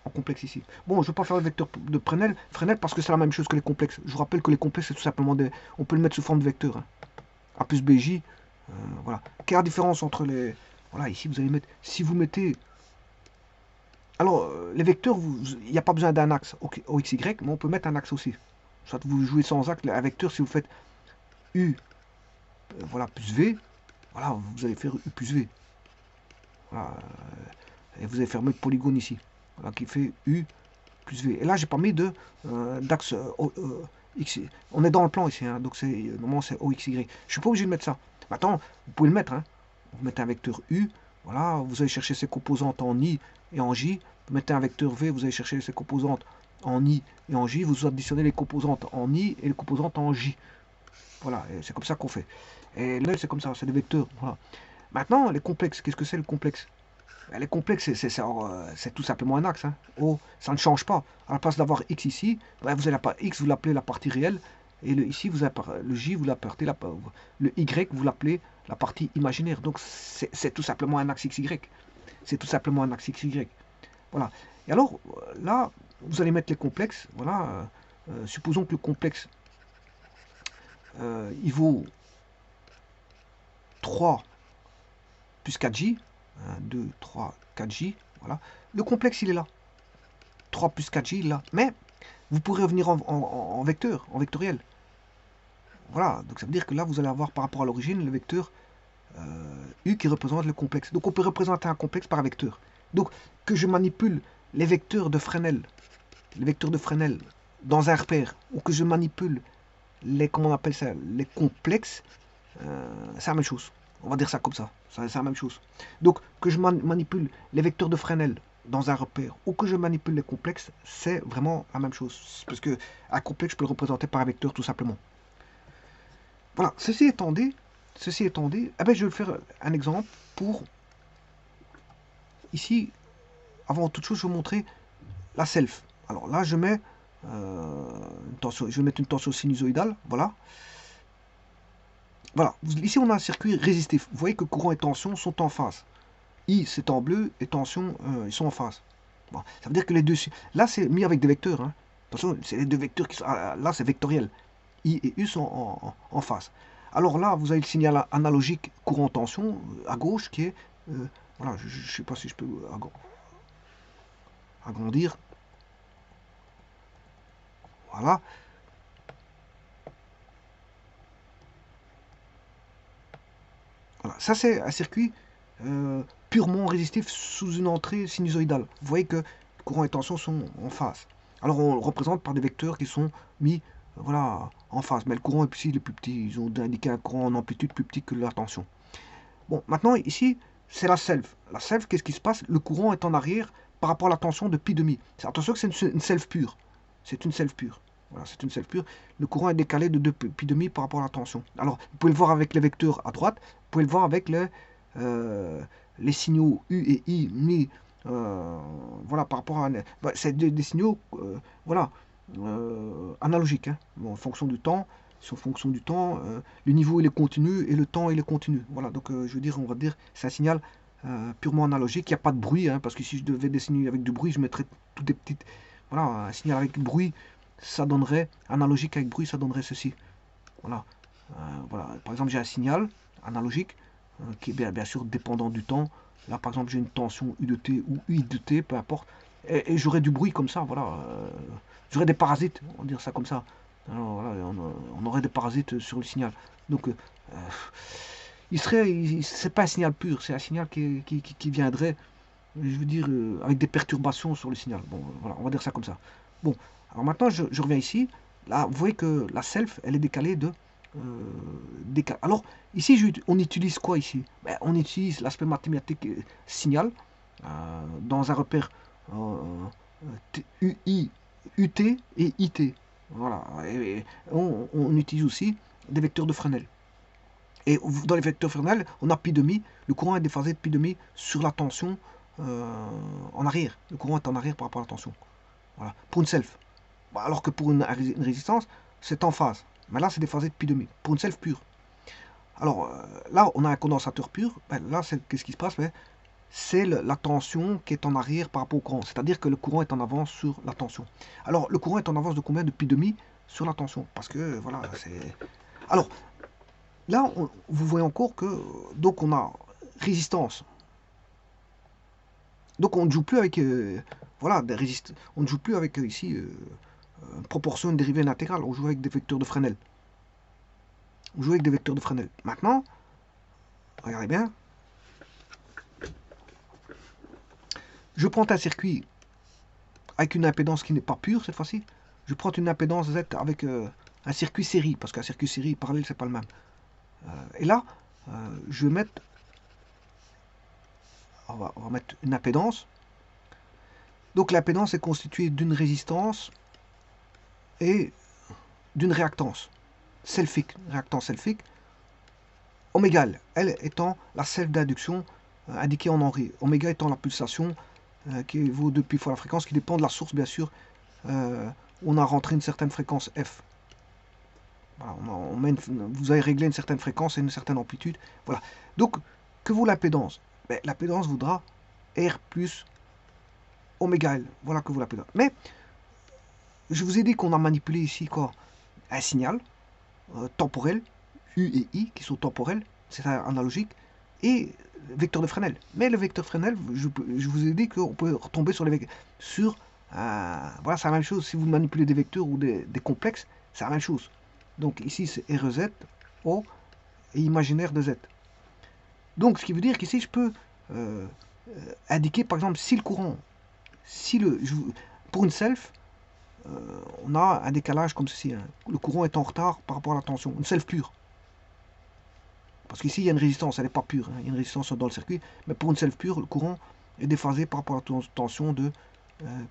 [SPEAKER 1] En complexe ici. Bon, je ne vais pas faire le vecteur de Fresnel parce que c'est la même chose que les complexes. Je vous rappelle que les complexes, c'est tout simplement des... On peut le mettre sous forme de vecteur. Hein. A plus BJ, voilà. Quelle est la différence entre les... Voilà, ici, vous allez mettre... Si vous mettez... Alors, les vecteurs, il n'y a pas besoin d'un axe OXY, mais on peut mettre un axe aussi. Soit vous jouez sans axe, un vecteur, si vous faites U voilà, plus V, voilà, vous allez faire U plus V. Voilà, et vous allez faire mettre polygone ici, voilà, qui fait U plus V. Et là, j'ai pas mis de d'axe X. On est dans le plan ici, hein, donc normalement c'est OXY. Je suis pas obligé de mettre ça. Maintenant, vous pouvez le mettre. Hein. Vous mettez un vecteur U, voilà, vous allez chercher ses composantes en I et en J. Vous mettez un vecteur V, vous allez chercher ses composantes en I et en J. Vous additionnez les composantes en I et les composantes en J. Voilà, c'est comme ça qu'on fait. Et là, c'est comme ça, c'est des vecteurs. Voilà. Maintenant, les complexes, qu'est-ce que c'est le complexe? Les complexes, c'est tout simplement un axe. Hein. Oh, ça ne change pas. À la place d'avoir x ici, vous avez x, vous l'appelez la partie réelle. Et ici, vous avez, le j, vous l'appelez le y, vous l'appelez la partie imaginaire. Donc, c'est tout simplement un axe xy. C'est tout simplement un axe xy. Voilà. Et alors, là, vous allez mettre les complexes. Voilà. Supposons que le complexe, il vaut 3 plus 4j. 1, 2, 3, 4j. Voilà. Le complexe, il est là. 3 plus 4j, il est là. Mais vous pourrez revenir en vecteur, en vectoriel. Voilà. Donc ça veut dire que là, vous allez avoir par rapport à l'origine le vecteur U qui représente le complexe. Donc on peut représenter un complexe par un vecteur. Donc que je manipule les vecteurs de Fresnel, dans un repère, ou que je manipule les, comment on appelle ça, les complexes, c'est la même chose. On va dire ça comme ça. C'est la même chose. Donc, que je manipule les vecteurs de Fresnel dans un repère ou que je manipule les complexes, c'est vraiment la même chose. Parce que un complexe, je peux le représenter par un vecteur tout simplement. Voilà. Ceci étant dit, eh ben, je vais faire un exemple pour... Ici, avant toute chose, je vais vous montrer la self. Alors là, je mets une tension, je vais mettre une tension sinusoïdale. Voilà. Voilà, ici on a un circuit résistif. Vous voyez que courant et tension sont en phase. I c'est en bleu et tension ils sont en phase. Bon, ça veut dire que les deux... Là c'est mis avec des vecteurs. Hein. Attention, c'est les deux vecteurs qui sont... Là c'est vectoriel. I et U sont en phase. Alors là vous avez le signal analogique courant-tension à gauche qui est... voilà, je ne sais pas si je peux agrandir. Voilà. Voilà. Ça c'est un circuit purement résistif sous une entrée sinusoïdale. Vous voyez que courant et tension sont en phase. Alors on le représente par des vecteurs qui sont mis voilà, en phase. Mais le courant est ici, il est plus petit. Ils ont indiqué un courant en amplitude plus petit que la tension. Bon, maintenant ici, c'est la self. La self, qu'est-ce qui se passe? Le courant est en arrière par rapport à la tension de pi demi. Attention que c'est une self pure. C'est une self pure. Voilà, c'est une self pure. Le courant est décalé de 2 pi demi par rapport à la tension. Alors, vous pouvez le voir avec les vecteurs à droite. Vous pouvez le voir avec les signaux U et I mis voilà, par rapport à... Bah, c'est des signaux voilà, analogiques. Hein. Bon, en fonction du temps, le niveau il est continu et le temps il est continu. Voilà, donc je veux dire, on va dire, c'est un signal purement analogique. Il n'y a pas de bruit, hein, parce que si je devais dessiner avec du bruit, je mettrais toutes des petites... Voilà, un signal avec bruit, ça donnerait, analogique avec bruit, ça donnerait ceci. Voilà. Voilà. Par exemple, j'ai un signal analogique qui est bien sûr dépendant du temps. Là, par exemple, j'ai une tension U de T ou I de T, peu importe. Et j'aurais du bruit comme ça, voilà. J'aurais des parasites, on va dire ça comme ça. Alors, voilà, on aurait des parasites sur le signal. Donc, c'est pas un signal pur, c'est un signal qui viendrait, je veux dire, avec des perturbations sur le signal. Bon, voilà, on va dire ça comme ça. Bon, alors maintenant, je reviens ici. Là, vous voyez que la self, elle est décalée de... Alors, ici, on utilise quoi ici? Ben, on utilise l'aspect mathématique signal dans un repère UI, UT et IT. Voilà. Et on utilise aussi des vecteurs de Fresnel. Et dans les vecteurs Fresnel, on a pi demi. Le courant est déphasé de pi demi sur la tension en arrière. Le courant est en arrière par rapport à la tension. Voilà. Pour une self. Alors que pour une résistance, c'est en phase. Mais là, c'est déphasé de pi demi. Pour une self pure. Alors, là, on a un condensateur pur. Ben, là, qu'est-ce qui se passe? Ben, c'est la tension qui est en arrière par rapport au courant. C'est-à-dire que le courant est en avance sur la tension. Alors, le courant est en avance de combien? De pi demi sur la tension. Parce que, voilà, c'est... Alors, là, vous voyez encore que... Donc, on a résistance. Donc, on ne joue plus avec... voilà, des résistances. On ne joue plus avec, ici, proportion, une dérivée, une intégrale. On joue avec des vecteurs de Fresnel. On joue avec des vecteurs de Fresnel. Maintenant, regardez bien. Je prends un circuit avec une impédance qui n'est pas pure cette fois-ci. Je prends une impédance Z avec un circuit série, parce qu'un circuit série parallèle, c'est pas le même. Et là, je vais mettre, on va mettre une impédance. Donc l'impédance est constituée d'une résistance et d'une réactance selfique, oméga L, elle étant la self d'induction indiquée en Henry, oméga étant la pulsation qui vaut 2 pi fois la fréquence, qui dépend de la source bien sûr. On a rentré une certaine fréquence F. Voilà, vous avez réglé une certaine fréquence et une certaine amplitude. Voilà. Donc, que vaut l'impédance? L'impédance voudra R plus oméga L. Voilà que vaut l'impédance. Mais, je vous ai dit qu'on a manipulé ici quoi? Un signal temporel, U et I, qui sont temporels, c'est analogique, et vecteur de Fresnel. Mais le vecteur Fresnel, je vous ai dit qu'on peut retomber sur les vecteurs. Voilà, c'est la même chose. Si vous manipulez des vecteurs ou des complexes, c'est la même chose. Donc ici, c'est RZ, O, et imaginaire de Z. Donc, ce qui veut dire qu'ici, je peux indiquer, par exemple, si le courant, pour une self, on a un décalage comme ceci. Hein. Le courant est en retard par rapport à la tension. Une self pure. Parce qu'ici, il y a une résistance, elle n'est pas pure. Hein. Il y a une résistance dans le circuit. Mais pour une self pure, le courant est déphasé par rapport à la tension de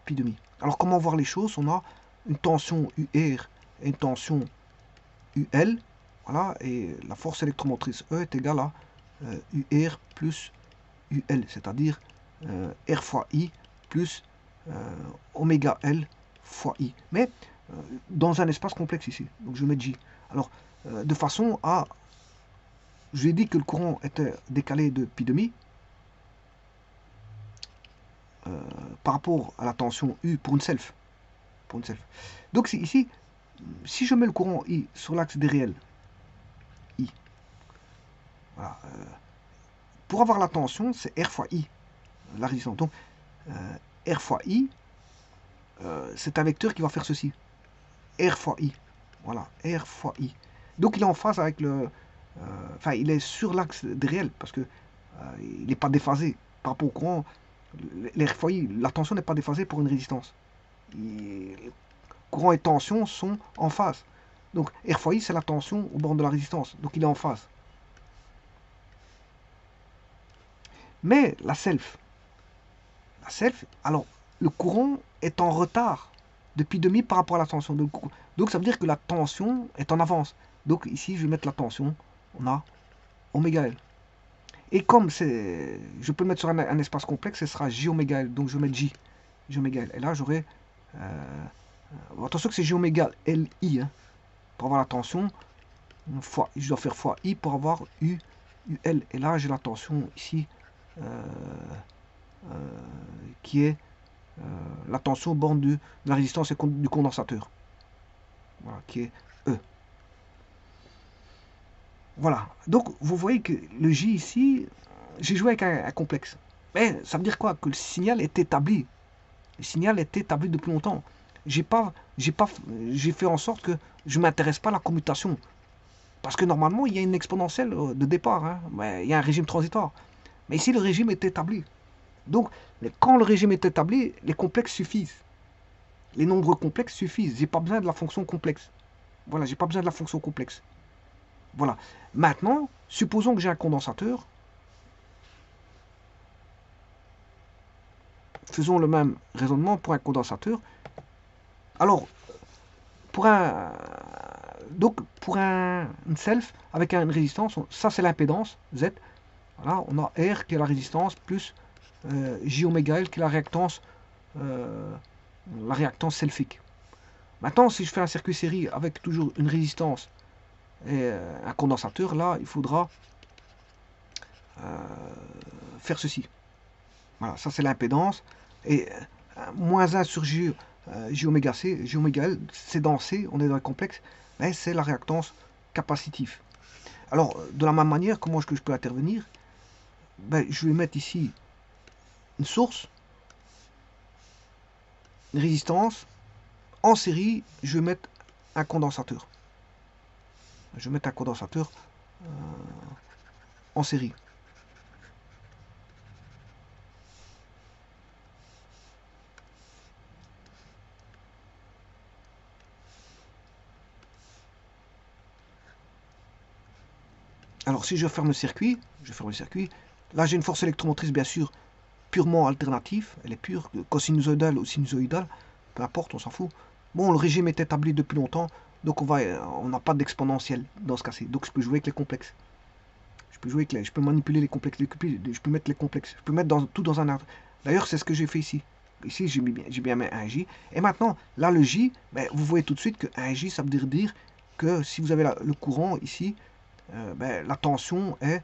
[SPEAKER 1] pi demi. Alors, comment voir les choses? On a une tension UR et une tension UL. Voilà, et la force électromotrice E est égale à UR plus UL, c'est-à-dire R fois I plus oméga L fois I. Mais dans un espace complexe ici. Donc je mets J. Alors, de façon à... Je lui ai dit que le courant était décalé de pi demi par rapport à la tension U pour une self. Donc ici, si je mets le courant I sur l'axe des réels, I, voilà, pour avoir la tension, c'est R fois I, la résistance. Donc, R fois I, c'est un vecteur qui va faire ceci. R fois I. Voilà, R fois I. Donc, il est en phase avec le... Enfin, il est sur l'axe des réels, parce que il n'est pas déphasé par rapport au courant. R fois I, la tension n'est pas déphasée pour une résistance. Courant et tension sont en phase. Donc, R fois I, c'est la tension au bord de la résistance. Donc, il est en phase. Mais la self, alors, le courant est en retard de pi demi par rapport à la tension. Donc, ça veut dire que la tension est en avance. Donc, ici, je vais mettre la tension. On a oméga L. Et comme je peux le mettre sur un espace complexe, ce sera J oméga L. Donc, je vais mettre J oméga L. Et là, j'aurai... attention que c'est J oméga L I. Hein, pour avoir la tension, je dois faire fois I pour avoir U, UL. Et là, j'ai la tension ici, qui est la tension au bord de la résistance du condensateur. Voilà, qui est E. Voilà. Donc, vous voyez que le J ici, j'ai joué avec un complexe. Mais ça veut dire quoi? Que le signal est établi. Le signal est établi depuis longtemps. J'ai fait en sorte que je ne m'intéresse pas à la commutation. Parce que normalement, il y a une exponentielle de départ. Hein, mais il y a un régime transitoire. Mais ici, le régime est établi. Donc, quand le régime est établi, les complexes suffisent. Les nombres complexes suffisent. J'ai pas besoin de la fonction complexe. Voilà, j'ai pas besoin de la fonction complexe. Voilà. Maintenant, supposons que j'ai un condensateur. Faisons le même raisonnement pour un condensateur. Alors, pour un une self avec une résistance, ça c'est l'impédance Z. Voilà, on a R qui est la résistance plus J oméga L qui est la réactance selfique. Maintenant, si je fais un circuit série avec toujours une résistance et un condensateur, là, il faudra faire ceci. Voilà, ça c'est l'impédance. Et moins 1 sur J oméga C, J oméga L, c'est dans C, on est dans le complexe, mais c'est la réactance capacitive. Alors, de la même manière, comment est-ce que je peux intervenir? Je vais mettre ici une source, une résistance. En série, je vais mettre un condensateur. je vais mettre un condensateur en série. Alors si je ferme le circuit, là j'ai une force électromotrice bien sûr purement alternative, elle est pure, cosinusoïdale ou sinusoïdale, peu importe, on s'en fout. Bon, le régime est établi depuis longtemps, donc on n'a pas d'exponentiel dans ce cas-ci, donc je peux jouer avec les complexes. Je peux manipuler les complexes, je peux mettre les complexes, je peux mettre tout dans un arbre. D'ailleurs, c'est ce que j'ai fait ici. Ici, j'ai bien mis un J. Et maintenant, là, le J, ben, vous voyez tout de suite que un J, ça veut dire que si vous avez le courant ici, ben, la tension est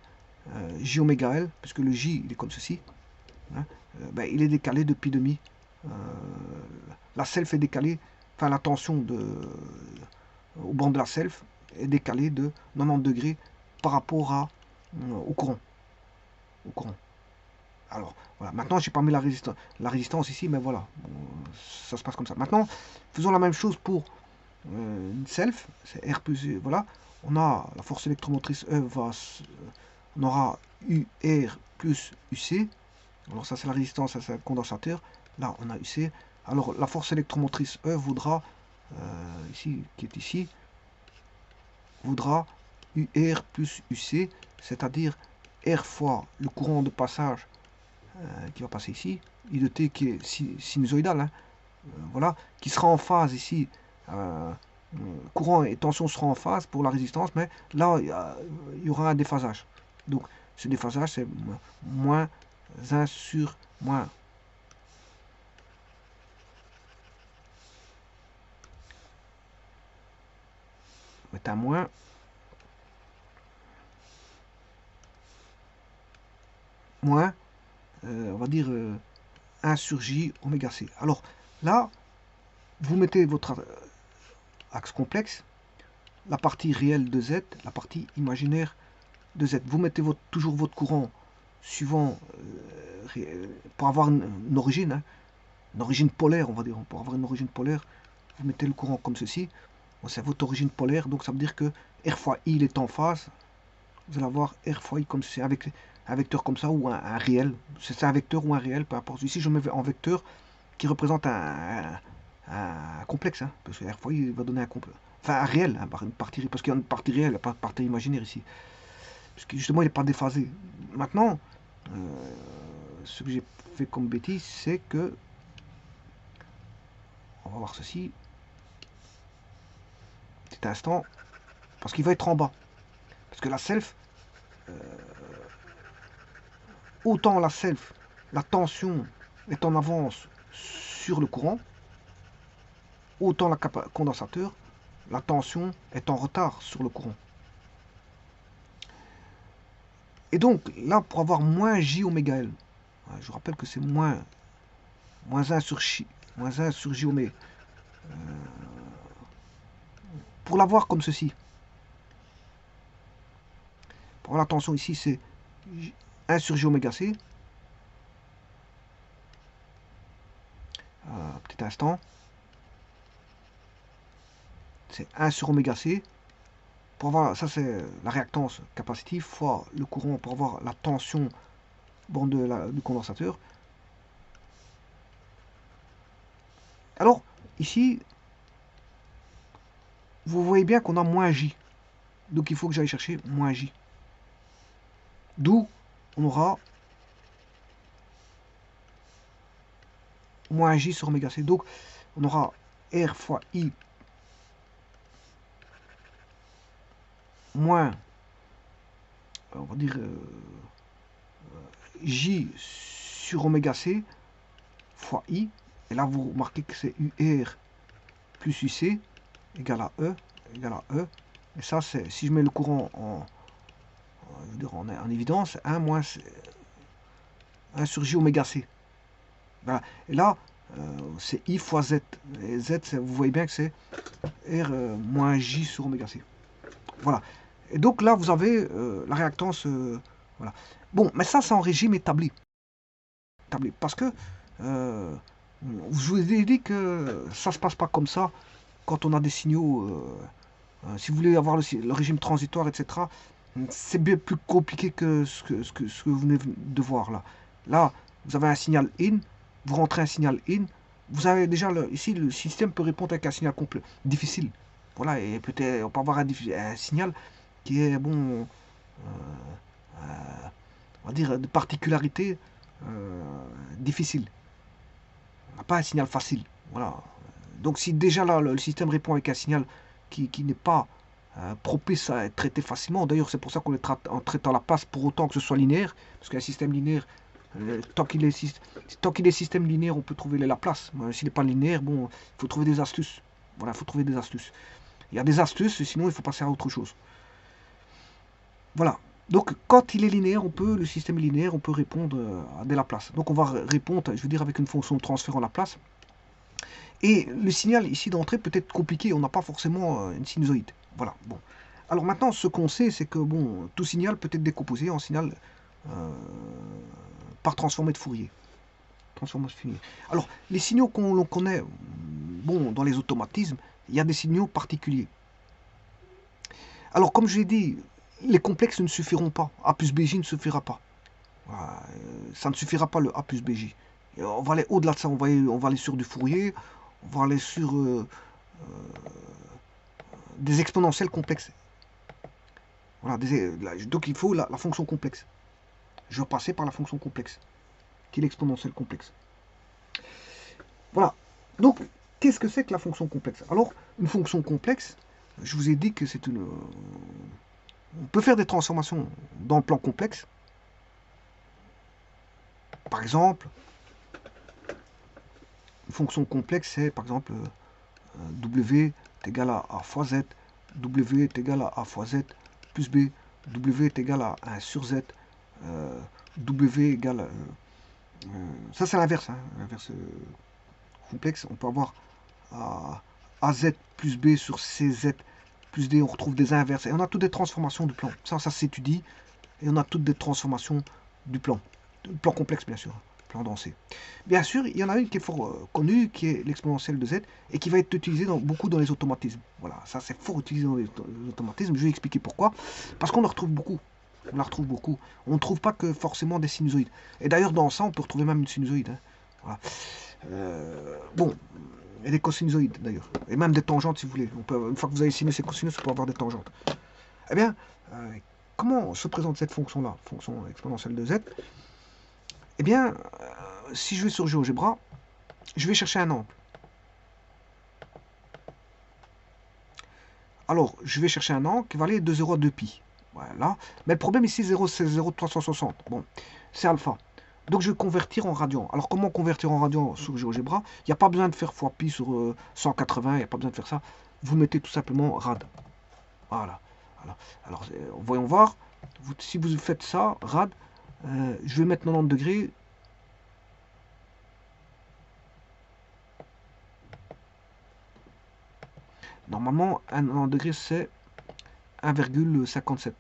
[SPEAKER 1] J oméga L, puisque le J, il est comme ceci. Hein, ben, il est décalé de pi demi. La self est décalée, enfin la tension au banc de la self est décalée de 90 degrés par rapport au courant. Alors, voilà. Maintenant, j'ai pas mis la résistance ici, mais voilà. Bon, ça se passe comme ça. Maintenant, faisons la même chose pour une self. C'est R plus U. Voilà. On a la force électromotrice E on aura UR plus UC. Alors ça, c'est la résistance, ça, c'est le condensateur. Là, on a UC. Alors, la force électromotrice E voudra, ici, qui est ici, voudra UR plus UC, c'est-à-dire R fois le courant de passage qui va passer ici, I de t qui est sinusoïdal, hein, voilà, qui sera en phase ici, courant et tension seront en phase pour la résistance, mais là, il y aura un déphasage. Donc, ce déphasage, c'est moins 1 sur moins. Mettre un moins. Moins, on va dire 1 sur J oméga C. Alors, là, vous mettez votre axe complexe, la partie réelle de Z, la partie imaginaire de Z. Vous mettez toujours votre courant suivant, pour avoir une origine, hein, une origine polaire, on va dire, pour avoir une origine polaire, vous mettez le courant comme ceci, bon, c'est votre origine polaire, donc ça veut dire que R fois I il est en phase, vous allez avoir R fois I comme ceci, avec un vecteur comme ça, ou un réel, c'est un vecteur ou un réel, peu importe. Ici je mets en vecteur qui représente un complexe, hein, parce que R fois I va donner un complexe, enfin un réel, hein, une partie, parce qu'il y a une partie réelle, il n'y a pas de partie imaginaire ici, parce que justement il n'est pas déphasé. Maintenant, ce que j'ai fait comme bêtise, c'est que, on va voir ceci, petit instant, parce qu'il va être en bas, parce que la self, autant la self, la tension est en avance sur le courant, autant la condensateur, la tension est en retard sur le courant. Et donc, là, pour avoir moins J oméga L, je vous rappelle que c'est moins 1 sur J, oméga. Pour l'avoir comme ceci, pour avoir la tension ici, c'est 1 sur J oméga C. Petit instant. C'est 1 sur oméga C. Pour avoir, ça c'est la réactance capacitive fois le courant pour avoir la tension du condensateur. Alors, ici, vous voyez bien qu'on a moins J. Donc il faut que j'aille chercher moins J. D'où on aura moins J sur oméga C. Donc on aura R fois I moins, on va dire, J sur oméga C fois I. Et là, vous remarquez que c'est UR plus UC égale à E. Et ça, c'est si je mets le courant en évidence, 1 moins 1 sur J oméga C. Voilà. Et là, c'est I fois Z. Et Z, vous voyez bien que c'est R moins J sur oméga C. Voilà. Et donc là, vous avez la réactance. Voilà. Bon, mais ça, c'est en régime établi. Parce que je vous ai dit que ça ne se passe pas comme ça quand on a des signaux Si vous voulez avoir le régime transitoire, etc., c'est bien plus compliqué que ce que vous venez de voir là. Là, vous avez un signal in, vous rentrez un signal in, vous avez déjà, ici, le système peut répondre avec un signal complet, difficile. Voilà, et peut-être, on peut avoir un signal qui est, bon, on va dire, de particularité difficile. On n'a pas un signal facile. Voilà. Donc si déjà là, le système répond avec un signal qui n'est pas propice à être traité facilement, d'ailleurs c'est pour ça qu'on le traite en traitant la place pour autant que ce soit linéaire, parce qu'un système linéaire, tant qu'il est système linéaire, on peut trouver la place. S'il n'est pas linéaire, bon, il faut trouver des astuces. Voilà, il faut trouver des astuces. Il y a des astuces, sinon il faut passer à autre chose. Voilà. Donc quand il est linéaire, le système est linéaire, on peut répondre à des Laplace. Donc on va répondre, je veux dire, avec une fonction de transfert en Laplace. Et le signal ici d'entrée peut être compliqué, on n'a pas forcément une sinusoïde. Voilà, bon. Alors maintenant, ce qu'on sait, c'est que bon, tout signal peut être décomposé en signal par transformé de Fourier. Alors, les signaux qu'on connaît, bon, dans les automatismes, il y a des signaux particuliers. Alors, comme je l'ai dit, les complexes ne suffiront pas. A plus BJ ne suffira pas. Voilà, ça ne suffira pas le A plus BJ. Et on va aller au-delà de ça, on va aller sur du Fourier, on va aller sur des exponentielles complexes. Voilà, donc il faut la fonction complexe. Je vais passer par la fonction complexe, qui est l'exponentielle complexe. Voilà. Donc, qu'est-ce que c'est que la fonction complexe? Alors, une fonction complexe, je vous ai dit que c'est une... on peut faire des transformations dans le plan complexe. Par exemple, une fonction complexe, c'est par exemple W est égal à A fois Z, W est égal à A fois Z, plus B, W est égal à 1 sur Z, W égale à... ça c'est l'inverse, hein, l'inverse complexe. On peut avoir AZ plus B sur CZ plus D, on retrouve des inverses. Et on a toutes des transformations du plan. Ça s'étudie. Et on a toutes des transformations du plan. Le plan complexe, bien sûr. Plan dansé. Bien sûr, il y en a une qui est fort connue, qui est l'exponentielle de Z, et qui va être utilisée beaucoup dans les automatismes. Voilà, ça c'est fort utilisé dans les automatismes. Je vais expliquer pourquoi. Parce qu'on la retrouve beaucoup. On la retrouve beaucoup. On ne trouve pas que forcément des sinusoïdes. Et d'ailleurs, dans ça, on peut retrouver même une sinusoïde. Hein. Voilà. Bon, et des cosinusoïdes d'ailleurs. Et même des tangentes si vous voulez. Une fois que vous avez sinus et cosinus, on peut avoir des tangentes. Eh bien, comment se présente cette fonction-là, fonction exponentielle de Z? Eh bien, si je vais sur GeoGebra, je vais chercher un angle. Alors, je vais chercher un angle qui va aller de 0 à 2π. Voilà. Mais le problème ici, 0, c'est 0,360. Bon, c'est alpha. Donc je vais convertir en radian. Alors comment convertir en radian sur GeoGebra? Il n'y a pas besoin de faire fois pi sur 180, il n'y a pas besoin de faire ça. Vous mettez tout simplement rad. Voilà. Alors voyons voir. Si vous faites ça, rad, je vais mettre 90 degrés. Normalement, un 90 degrés, c'est 1,57.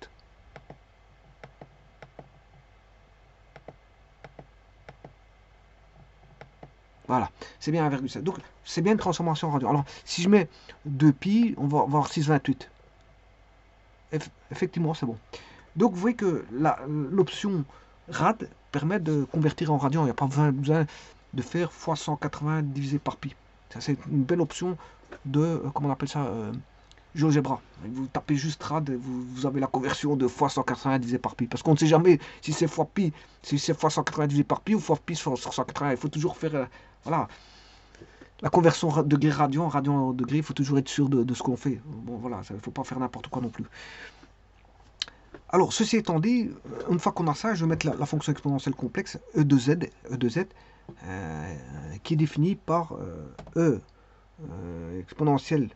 [SPEAKER 1] Voilà, c'est bien 1,7. Donc, c'est bien une transformation en radian. Alors, si je mets 2π, on va avoir 6,28. Effectivement, c'est bon. Donc, vous voyez que l'option rad permet de convertir en radian. Il n'y a pas besoin de faire fois 180 divisé par pi. Ça, c'est une belle option de, comment on appelle ça, GeoGebra. Vous tapez juste rad et vous avez la conversion de fois 180 divisé par pi. Parce qu'on ne sait jamais si c'est fois pi, si c'est fois 180 divisé par pi ou fois pi sur 180. Il faut toujours faire, voilà, la conversion degré radian, radian degré, il faut toujours être sûr de ce qu'on fait. Bon, voilà, il ne faut pas faire n'importe quoi non plus. Alors, ceci étant dit, une fois qu'on a ça, je vais mettre la fonction exponentielle complexe E de Z, qui est définie par E exponentielle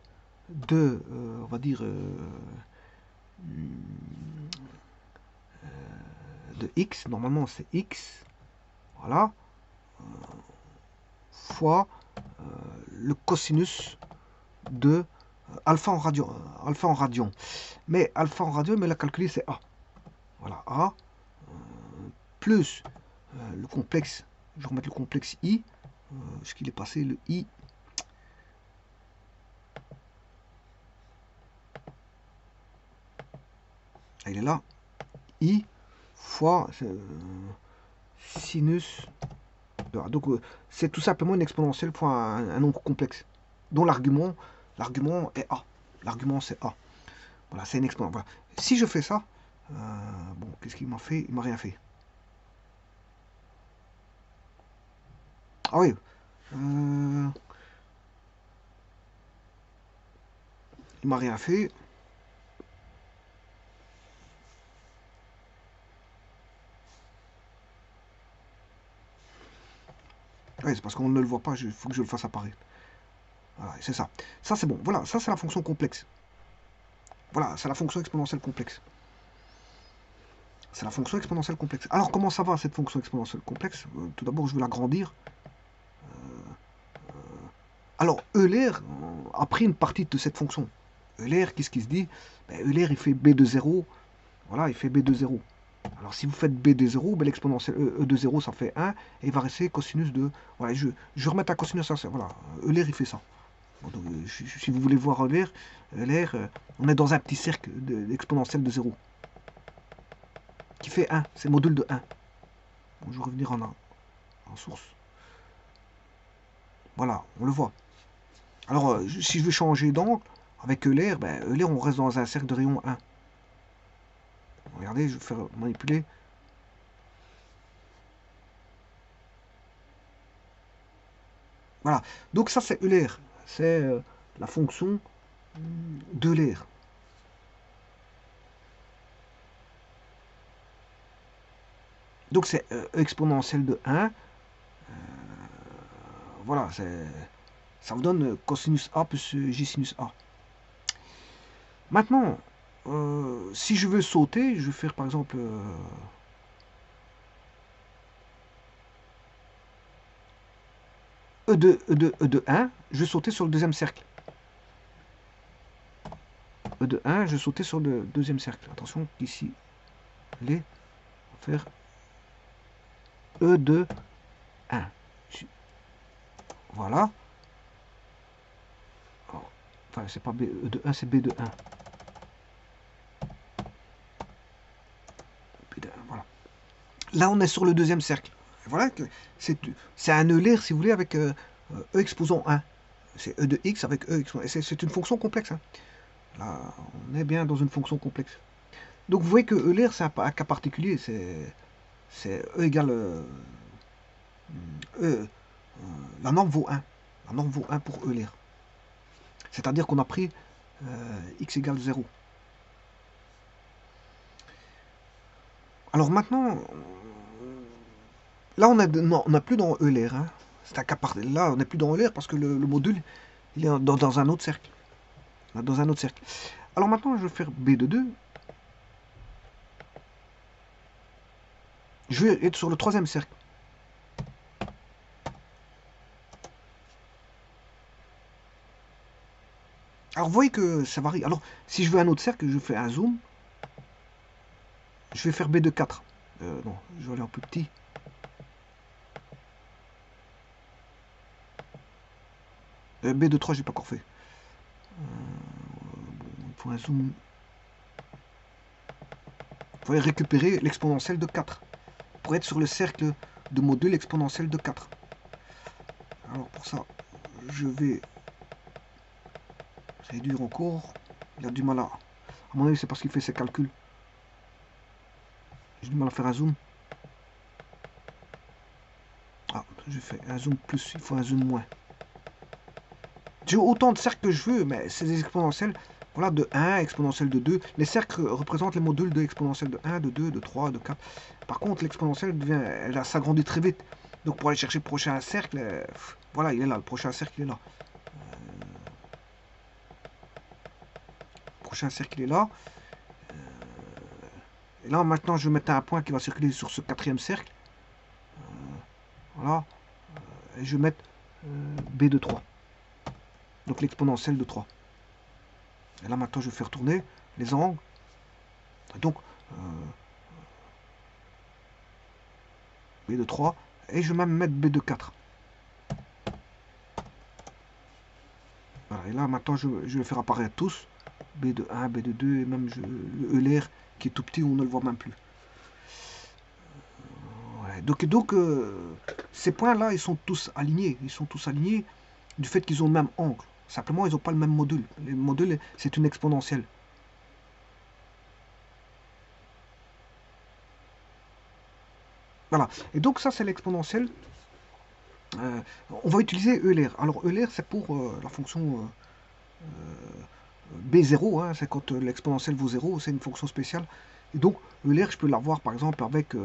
[SPEAKER 1] de, on va dire, de x, normalement c'est x, voilà, fois le cosinus de alpha en radian. Mais alpha en radian, mais la calculer c'est A. Voilà, A plus le complexe, je vais remettre le complexe I, ce qu'il est passé, le I. I fois sinus de A. Donc c'est tout simplement une exponentielle fois un nombre complexe, dont l'argument est A. L'argument c'est A. Voilà, c'est une exponentielle. Voilà. Si je fais ça, bon, qu'est-ce qu'il m'a fait? Il m'a rien fait. Ah oui. Il m'a rien fait. Oui, c'est parce qu'on ne le voit pas, il faut que je le fasse apparaître. Voilà, c'est ça. Ça, c'est bon. Voilà, ça, c'est la fonction complexe. Voilà, c'est la fonction exponentielle complexe. C'est la fonction exponentielle complexe. Alors, comment ça va, cette fonction exponentielle complexe? Tout d'abord, je vais l'agrandir. Alors, Euler a pris une partie de cette fonction. Euler, qu'est-ce qu'il se dit? Ben, Euler, il fait b de 0. Voilà, il fait b de 0. Alors, si vous faites b de 0, ben, l'exponentielle e de 0, ça fait 1. Et il va rester cosinus de... Voilà, je vais remettre un cosinus à ça. Voilà, Euler, il fait ça. Bon, donc, si vous voulez voir Euler, on est dans un petit cercle exponentiel de 0. Qui fait 1. C'est module de 1. Bon, je vais revenir en source. Voilà, on le voit. Alors, si je veux changer d'angle, avec Euler, ben, Euler, on reste dans un cercle de rayon 1. Regardez, je vais faire manipuler. Voilà. Donc ça, c'est Euler. C'est la fonction d'Euler. Donc c'est exponentielle de 1. Voilà, ça vous donne cosinus A plus J sinus A. Maintenant, si je veux sauter, je vais faire par exemple... E de 1, je vais sauter sur le deuxième cercle. E de 1, je vais sauter sur le deuxième cercle. Attention, ici, on va faire E de 1. Voilà. Enfin, c'est pas E de 1, c'est B de 1. Voilà. Là, on est sur le deuxième cercle. Voilà, c'est un Euler, si vous voulez, avec E exposant 1. C'est E de x avec E exposant. C'est une fonction complexe. Hein. Là, on est bien dans une fonction complexe. Donc, vous voyez que Euler, c'est un cas particulier. C'est E égale E. La norme vaut 1. La norme vaut 1 pour Euler. C'est-à-dire qu'on a pris x égale 0. Alors maintenant, là, on n'est plus dans Euler. Hein. C'est un cas particulier. Là, on n'est plus dans Euler parce que le module, il est dans un autre cercle. Dans un autre cercle. Alors maintenant, je vais faire B de 2. Je vais être sur le troisième cercle. Alors, vous voyez que ça varie. Alors, si je veux un autre cercle, je fais un zoom. Je vais faire B de 4. Non, je vais aller en plus petit. B de 3, j'ai pas encore fait. Bon, il faut un zoom. Il faut récupérer l'exponentielle de 4. Pour être sur le cercle de module exponentiel de 4. Alors, pour ça, je vais réduire encore. Il a du mal à... À mon avis, c'est parce qu'il fait ses calculs. J'ai du mal à faire un zoom. Ah, je fais un zoom plus, il faut un zoom moins. J'ai autant de cercles que je veux, mais c'est des exponentielles. Voilà, de 1, exponentielle de 2. Les cercles représentent les modules de exponentielle de 1, de 2, de 3, de 4. Par contre, l'exponentielle elle s'agrandit très vite. Donc pour aller chercher le prochain cercle, voilà, il est là, le prochain cercle il est là. Le prochain cercle il est là. Et là maintenant je vais mettre un point qui va circuler sur ce quatrième cercle. Voilà. Et je vais mettre B de 3. Donc l'exponentielle de 3. Et là maintenant je vais faire tourner les angles. Et donc B de 3. Et je vais même mettre B de 4. Voilà, et là maintenant je vais faire apparaître tous. B de 1, B de 2 et même le Euler qui est tout petit, on ne le voit même plus. Ces points-là, ils sont tous alignés. Ils sont tous alignés du fait qu'ils ont le même angle. Simplement, ils n'ont pas le même module. Le module, c'est une exponentielle. Voilà. Et donc ça, c'est l'exponentielle. On va utiliser Euler. Alors Euler, c'est pour la fonction B0. Hein, c'est quand l'exponentielle vaut 0. C'est une fonction spéciale. Et donc Euler, je peux l'avoir par exemple avec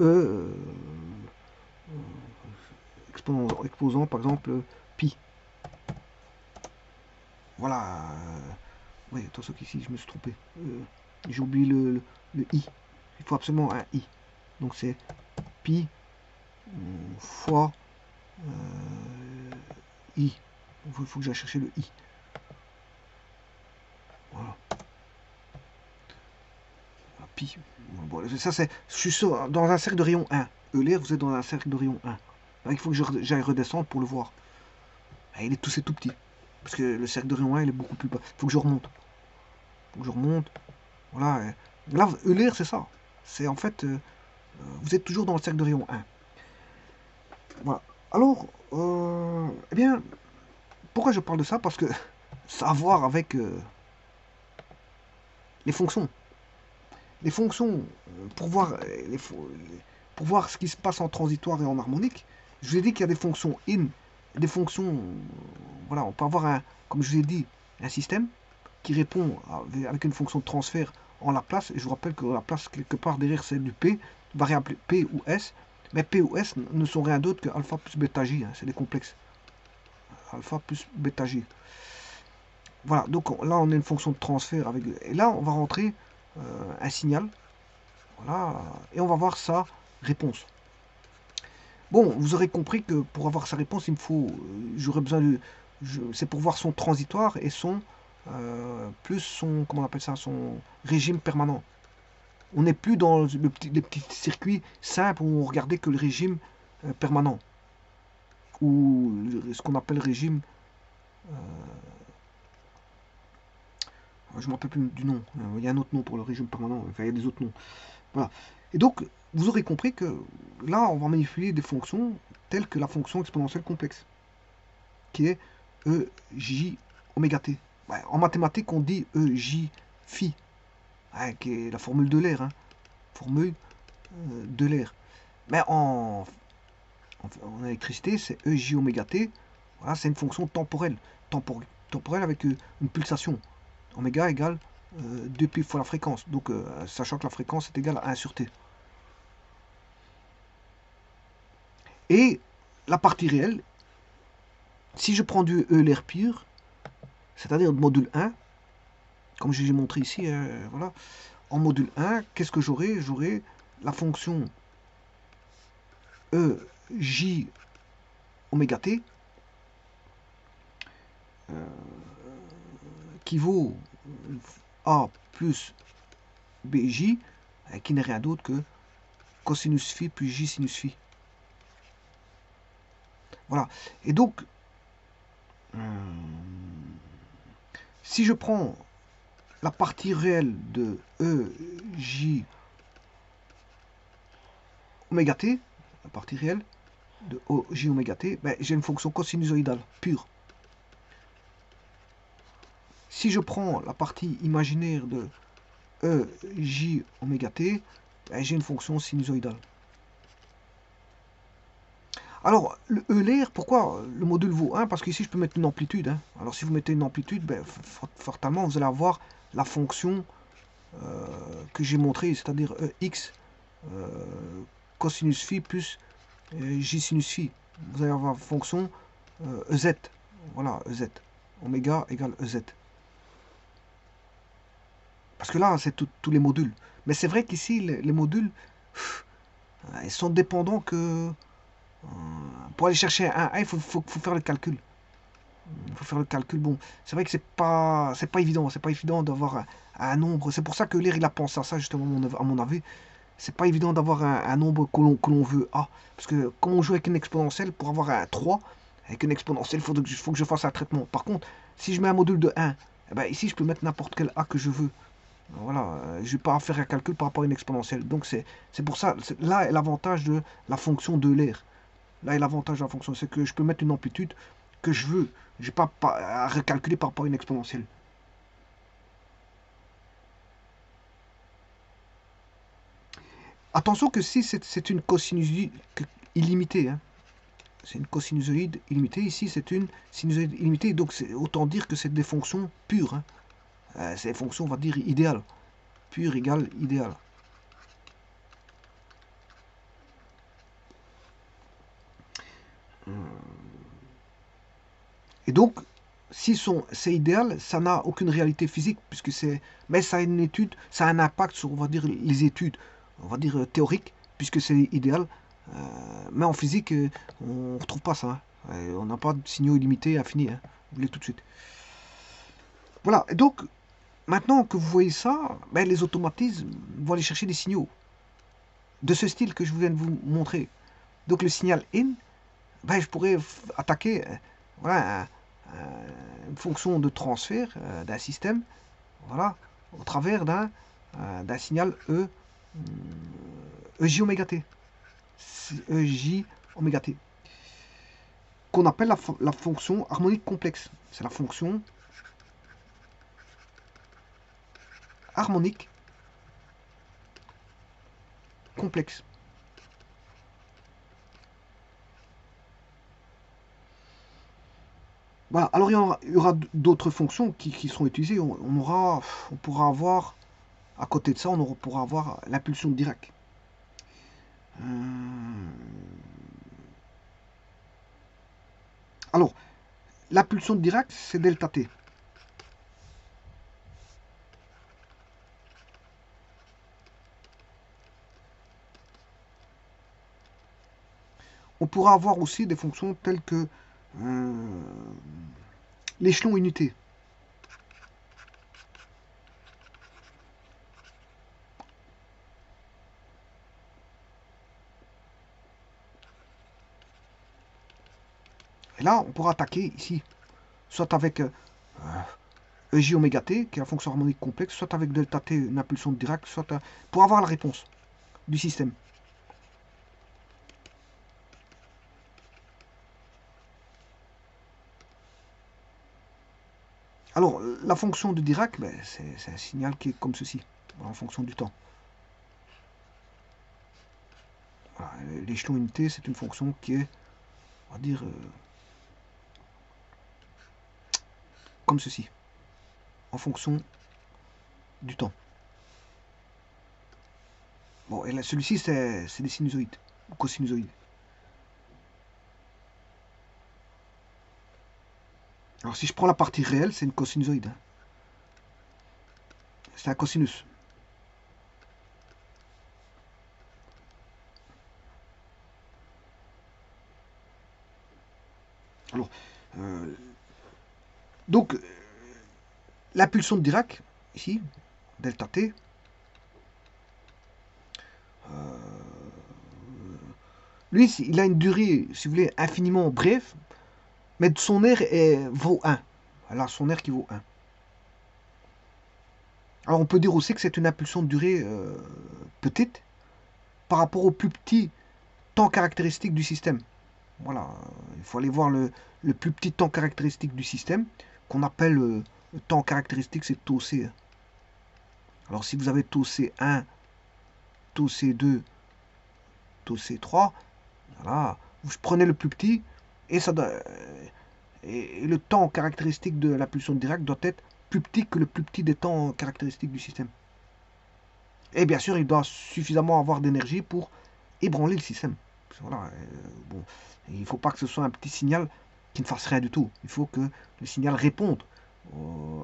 [SPEAKER 1] E exposant par exemple pi. Voilà. Oui, attention qu'ici, je me suis trompé. J'ai oublié le i. Il faut absolument un i. Donc c'est pi fois i. Il faut que j'aille chercher le i. Voilà. Pi. Bon, ça c'est. Je suis dans un cercle de rayon 1. Euler, vous êtes dans un cercle de rayon 1. Il faut que j'aille redescendre pour le voir. Il est tout petit. Parce que le cercle de rayon 1, il est beaucoup plus bas. Il faut que je remonte. Voilà. Là, Euler, c'est ça. C'est en fait, vous êtes toujours dans le cercle de rayon 1. Voilà. Alors, eh bien, pourquoi je parle de ça? Parce que ça a à voir avec les fonctions. Les fonctions, pour voir, pour voir ce qui se passe en transitoire et en harmonique, je vous ai dit qu'il y a des fonctions in, des fonctions, voilà, on peut avoir un, comme je vous ai dit, un système qui répond avec une fonction de transfert en Laplace. Et je vous rappelle que Laplace, quelque part derrière, c'est du P, variable P ou S. Mais P ou S ne sont rien d'autre que alpha plus bêta J. Hein, c'est des complexes. Alpha plus bêta J. Voilà, donc là, on a une fonction de transfert. Et là, on va rentrer un signal. Voilà, et on va voir sa réponse. Bon, vous aurez compris que pour avoir sa réponse, il me faut, j'aurais besoin de, c'est pour voir son transitoire et son, plus son, comment on appelle ça, son régime permanent. On n'est plus dans les petits circuits simples où on regardait que le régime permanent. Ou ce qu'on appelle régime, je ne me rappelle plus du nom, il y a un autre nom pour le régime permanent, enfin il y a des autres noms. Voilà. Et donc, vous aurez compris que là, on va manipuler des fonctions telles que la fonction exponentielle complexe, qui est EJ oméga t. Ouais, en mathématiques, on dit EJ phi, hein, qui est la formule de l'air. Hein, formule de l'air. Mais en électricité, c'est EJ oméga t. Voilà, c'est une fonction temporelle. Temporelle avec une pulsation. Oméga égale 2π fois la fréquence. Donc, sachant que la fréquence est égale à 1 sur t. Et la partie réelle, si je prends du Euler pur, c'est-à-dire de module 1, comme j'ai montré ici, voilà, en module 1, qu'est-ce que j'aurai? J'aurai la fonction EJ oméga t qui vaut A plus BJ, qui n'est rien d'autre que cosinus phi plus J sinus phi. Voilà. Et donc, si je prends la partie réelle de EJ oméga t, la partie réelle de EJ oméga t, ben, j'ai une fonction cosinusoïdale pure. Si je prends la partie imaginaire de EJ oméga t, ben, j'ai une fonction sinusoïdale. Alors, le Euler, pourquoi le module vaut 1? Parce qu'ici, je peux mettre une amplitude. Hein. Alors, si vous mettez une amplitude, ben, fortement, vous allez avoir la fonction que j'ai montrée, c'est-à-dire x cosinus phi plus j sinus phi. Vous allez avoir la fonction EZ. Voilà, EZ. Oméga égale EZ. Parce que là, c'est tous les modules. Mais c'est vrai qu'ici, les modules, ils sont dépendants que... pour aller chercher un 1, il faut faire le calcul. Il faut faire le calcul. Bon, c'est vrai que c'est pas évident. C'est pas évident d'avoir un nombre. C'est pour ça que l'air il a pensé à ça, justement, à mon avis. C'est pas évident d'avoir un nombre que l'on veut A. Parce que quand on joue avec une exponentielle, pour avoir un 3, avec une exponentielle, il faut que je fasse un traitement. Par contre, si je mets un module de 1, eh ben, ici, je peux mettre n'importe quel A que je veux. Voilà, je vais pas faire un calcul par rapport à une exponentielle. Donc c'est pour ça, là est l'avantage de la fonction de l'air. Là est l'avantage de la fonction, c'est que je peux mettre une amplitude que je veux. Je n'ai pas à recalculer par rapport à une exponentielle. Attention que si c'est une cosinusoïde illimitée, hein, c'est une cosinusoïde illimitée, ici c'est une sinusoïde illimitée, donc c'est autant dire que c'est des fonctions pures. Hein. C'est des fonctions, on va dire, idéales. Pure égale idéal. Et donc, si c'est idéal, ça n'a aucune réalité physique, puisque c'est. Mais ça a une étude, ça a un impact sur, on va dire, les études, on va dire théoriques, puisque c'est idéal. Mais en physique, on ne retrouve pas ça. Hein. On n'a pas de signaux illimités infinis. Hein. Vous voulez tout de suite. Voilà. Et donc, maintenant que vous voyez ça, ben, les automatismes vont aller chercher des signaux de ce style que je viens de vous montrer. Donc, le signal in, ben, je pourrais attaquer voilà, une fonction de transfert d'un système, voilà, au travers d'un signal EJ oméga t, EJ oméga t, qu'on appelle la fonction harmonique complexe. C'est la fonction harmonique complexe. Voilà. Alors il y aura d'autres fonctions qui seront utilisées. On pourra avoir, à côté de ça, on pourra avoir l'impulsion de Dirac. Alors, l'impulsion de Dirac, c'est delta t. On pourra avoir aussi des fonctions telles que l'échelon unité. Et là, on pourra attaquer ici, soit avec EJ oméga t, qui est la fonction harmonique complexe, soit avec delta t, une impulsion de Dirac, soit pour avoir la réponse du système. Alors, la fonction de Dirac, ben, c'est un signal qui est comme ceci, en fonction du temps. Voilà, l'échelon unité, c'est une fonction qui est, on va dire, comme ceci, en fonction du temps. Bon, et celui-ci, c'est des sinusoïdes, ou cosinusoïdes. Alors, si je prends la partie réelle, c'est une cosinusoïde. Hein. C'est un cosinus. Alors, donc, l'impulsion de Dirac, ici, delta t, lui, il a une durée, si vous voulez, infiniment brève, mais son air vaut 1. Alors, son air qui vaut 1. Alors, on peut dire aussi que c'est une impulsion de durée petite par rapport au plus petit temps caractéristique du système. Voilà, il faut aller voir le plus petit temps caractéristique du système, qu'on appelle le temps caractéristique, c'est taux C. Alors, si vous avez taux C1, taux C2, taux C3, voilà, vous prenez le plus petit, et, et le temps caractéristique de la pulsion de Dirac doit être plus petit que le plus petit des temps caractéristiques du système. Et bien sûr, il doit suffisamment avoir d'énergie pour ébranler le système. Voilà, bon, il ne faut pas que ce soit un petit signal qui ne fasse rien du tout. Il faut que le signal réponde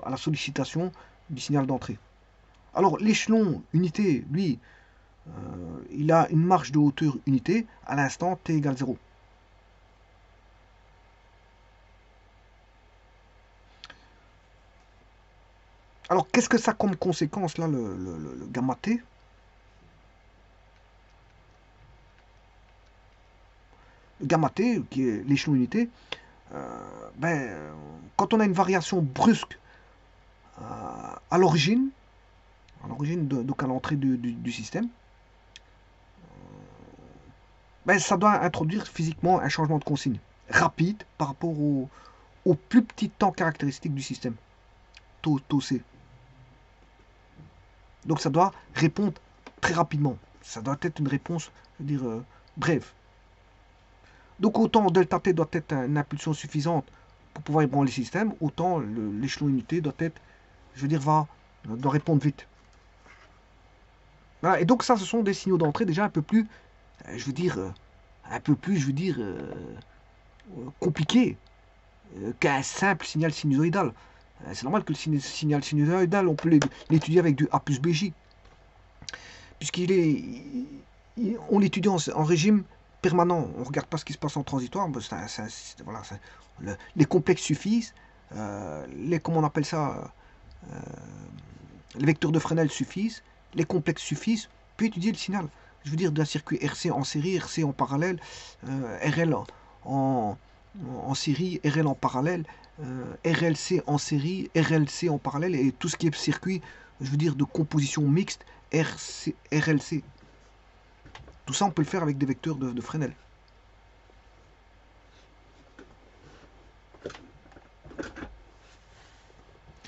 [SPEAKER 1] à la sollicitation du signal d'entrée. Alors l'échelon unité, lui, il a une marge de hauteur unité à l'instant t égale 0. Alors qu'est-ce que ça a comme conséquence là, le gamma t? Le gamma t, qui est l'échelon unité, ben, quand on a une variation brusque à l'origine, à l'origine, donc à l'entrée du système, ben, ça doit introduire physiquement un changement de consigne rapide par rapport au plus petit temps caractéristique du système, tau C. Donc ça doit répondre très rapidement. Ça doit être une réponse, je veux dire, brève. Donc autant delta T doit être une impulsion suffisante pour pouvoir ébranler le système, autant l'échelon unité doit être, je veux dire, doit répondre vite. Voilà. Et donc ça, ce sont des signaux d'entrée déjà un peu plus, je veux dire, compliqués qu'un simple signal sinusoïdal. C'est normal que le signal sinusoïdal, on peut l'étudier avec du A plus BJ, puisqu'il est, on l'étudie en régime permanent. On ne regarde pas ce qui se passe en transitoire. Voilà, les complexes suffisent. Comment on appelle ça, les vecteurs de Fresnel suffisent. Les complexes suffisent. On peut étudier le signal. Je veux dire, d'un circuit RC en série, RC en parallèle, RL en série, RL en parallèle, RLC en série, RLC en parallèle, et tout ce qui est circuit, je veux dire, de composition mixte, RLC. Tout ça, on peut le faire avec des vecteurs de Fresnel.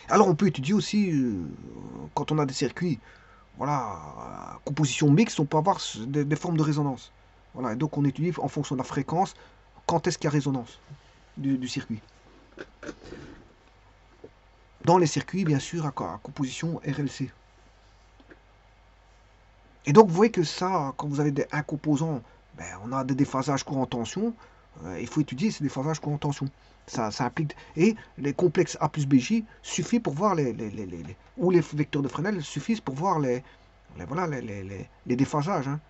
[SPEAKER 1] Alors, on peut étudier aussi, quand on a des circuits, voilà, composition mixte, on peut avoir des formes de résonance. Voilà, et donc on étudie en fonction de la fréquence, quand est-ce qu'il y a résonance du circuit. Dans les circuits, bien sûr, à composition RLC. Et donc, vous voyez que ça, quand vous avez un composant, ben, on a des déphasages courant tension. Il faut étudier ces déphasages courant tension. Ça implique. Et les complexes A plus BJ suffit pour voir ou les vecteurs de Fresnel suffisent pour voir les déphasages. Hein.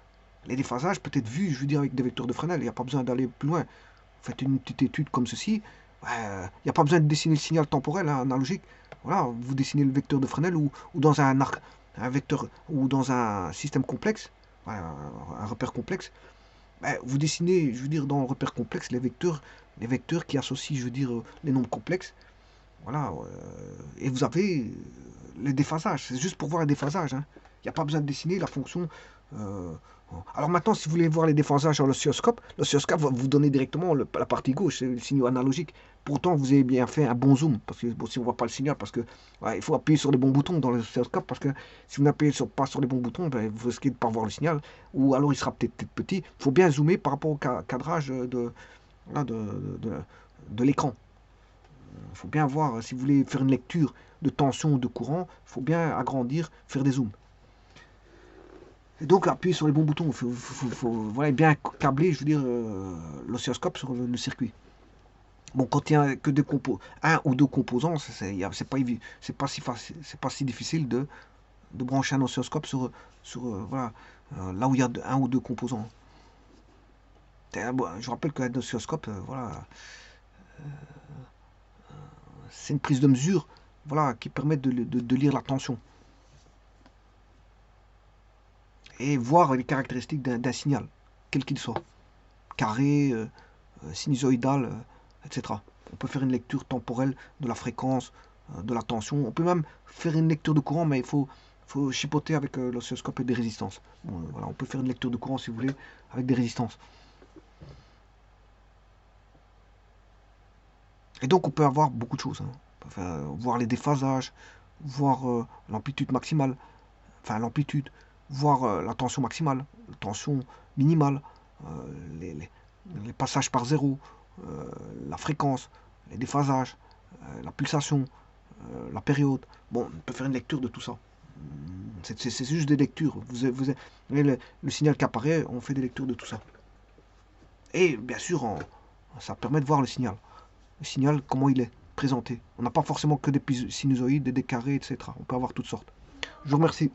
[SPEAKER 1] Les déphasages peut être vus, je veux dire, avec des vecteurs de Fresnel. Il n'y a pas besoin d'aller plus loin. Vous faites une petite étude comme ceci. Il n'y a pas besoin de dessiner le signal temporel hein, analogique. Voilà, vous dessinez le vecteur de Fresnel ou dans un arc, un vecteur ou dans un système complexe, un repère complexe. Vous dessinez, je veux dire, dans le repère complexe, les vecteurs qui associent, je veux dire, les nombres complexes. Voilà, et vous avez les déphasages. C'est juste pour voir les déphasages. Hein. Il n'y a pas besoin de dessiner la fonction. Alors maintenant, si vous voulez voir les déphasages à l'oscilloscope va vous donner directement la partie gauche, c'est le signal analogique. Pourtant, vous avez bien fait un bon zoom, parce que bon, si on ne voit pas le signal, parce que il faut appuyer sur les bons boutons dans l'oscilloscope, parce que si vous n'appuyez pas sur les bons boutons, vous risquez de ne pas voir le signal, ou alors il sera peut-être petit. Il faut bien zoomer par rapport au cadrage de l'écran. Il faut bien voir, si vous voulez faire une lecture de tension ou de courant, il faut bien agrandir, faire des zooms. Et donc appuyer sur les bons boutons, il faut voilà, bien câbler, je veux dire, l'oscilloscope sur le circuit. Bon, quand il n'y a que un ou deux composants, c'est pas si difficile de brancher un oscilloscope sur voilà, là où il y a un ou deux composants. Je rappelle qu'un oscilloscope, voilà, c'est une prise de mesure, voilà, qui permet de lire la tension et voir les caractéristiques d'un signal, quel qu'il soit, carré, sinusoïdal, etc. On peut faire une lecture temporelle de la fréquence, de la tension. On peut même faire une lecture de courant, mais il faut chipoter avec l'oscilloscope et des résistances. Bon, voilà, on peut faire une lecture de courant, si vous voulez, avec des résistances. Et donc, on peut avoir beaucoup de choses. Hein. On peut voir les déphasages, voir l'amplitude maximale, enfin l'amplitude, voir la tension maximale, la tension minimale, les passages par zéro, la fréquence, les déphasages, la pulsation, la période. Bon, on peut faire une lecture de tout ça. C'est juste des lectures. Vous avez le signal qui apparaît, on fait des lectures de tout ça. Et bien sûr, ça permet de voir le signal. Le signal, comment il est présenté. On n'a pas forcément que des sinusoïdes, des carrés, etc. On peut avoir toutes sortes. Je vous remercie.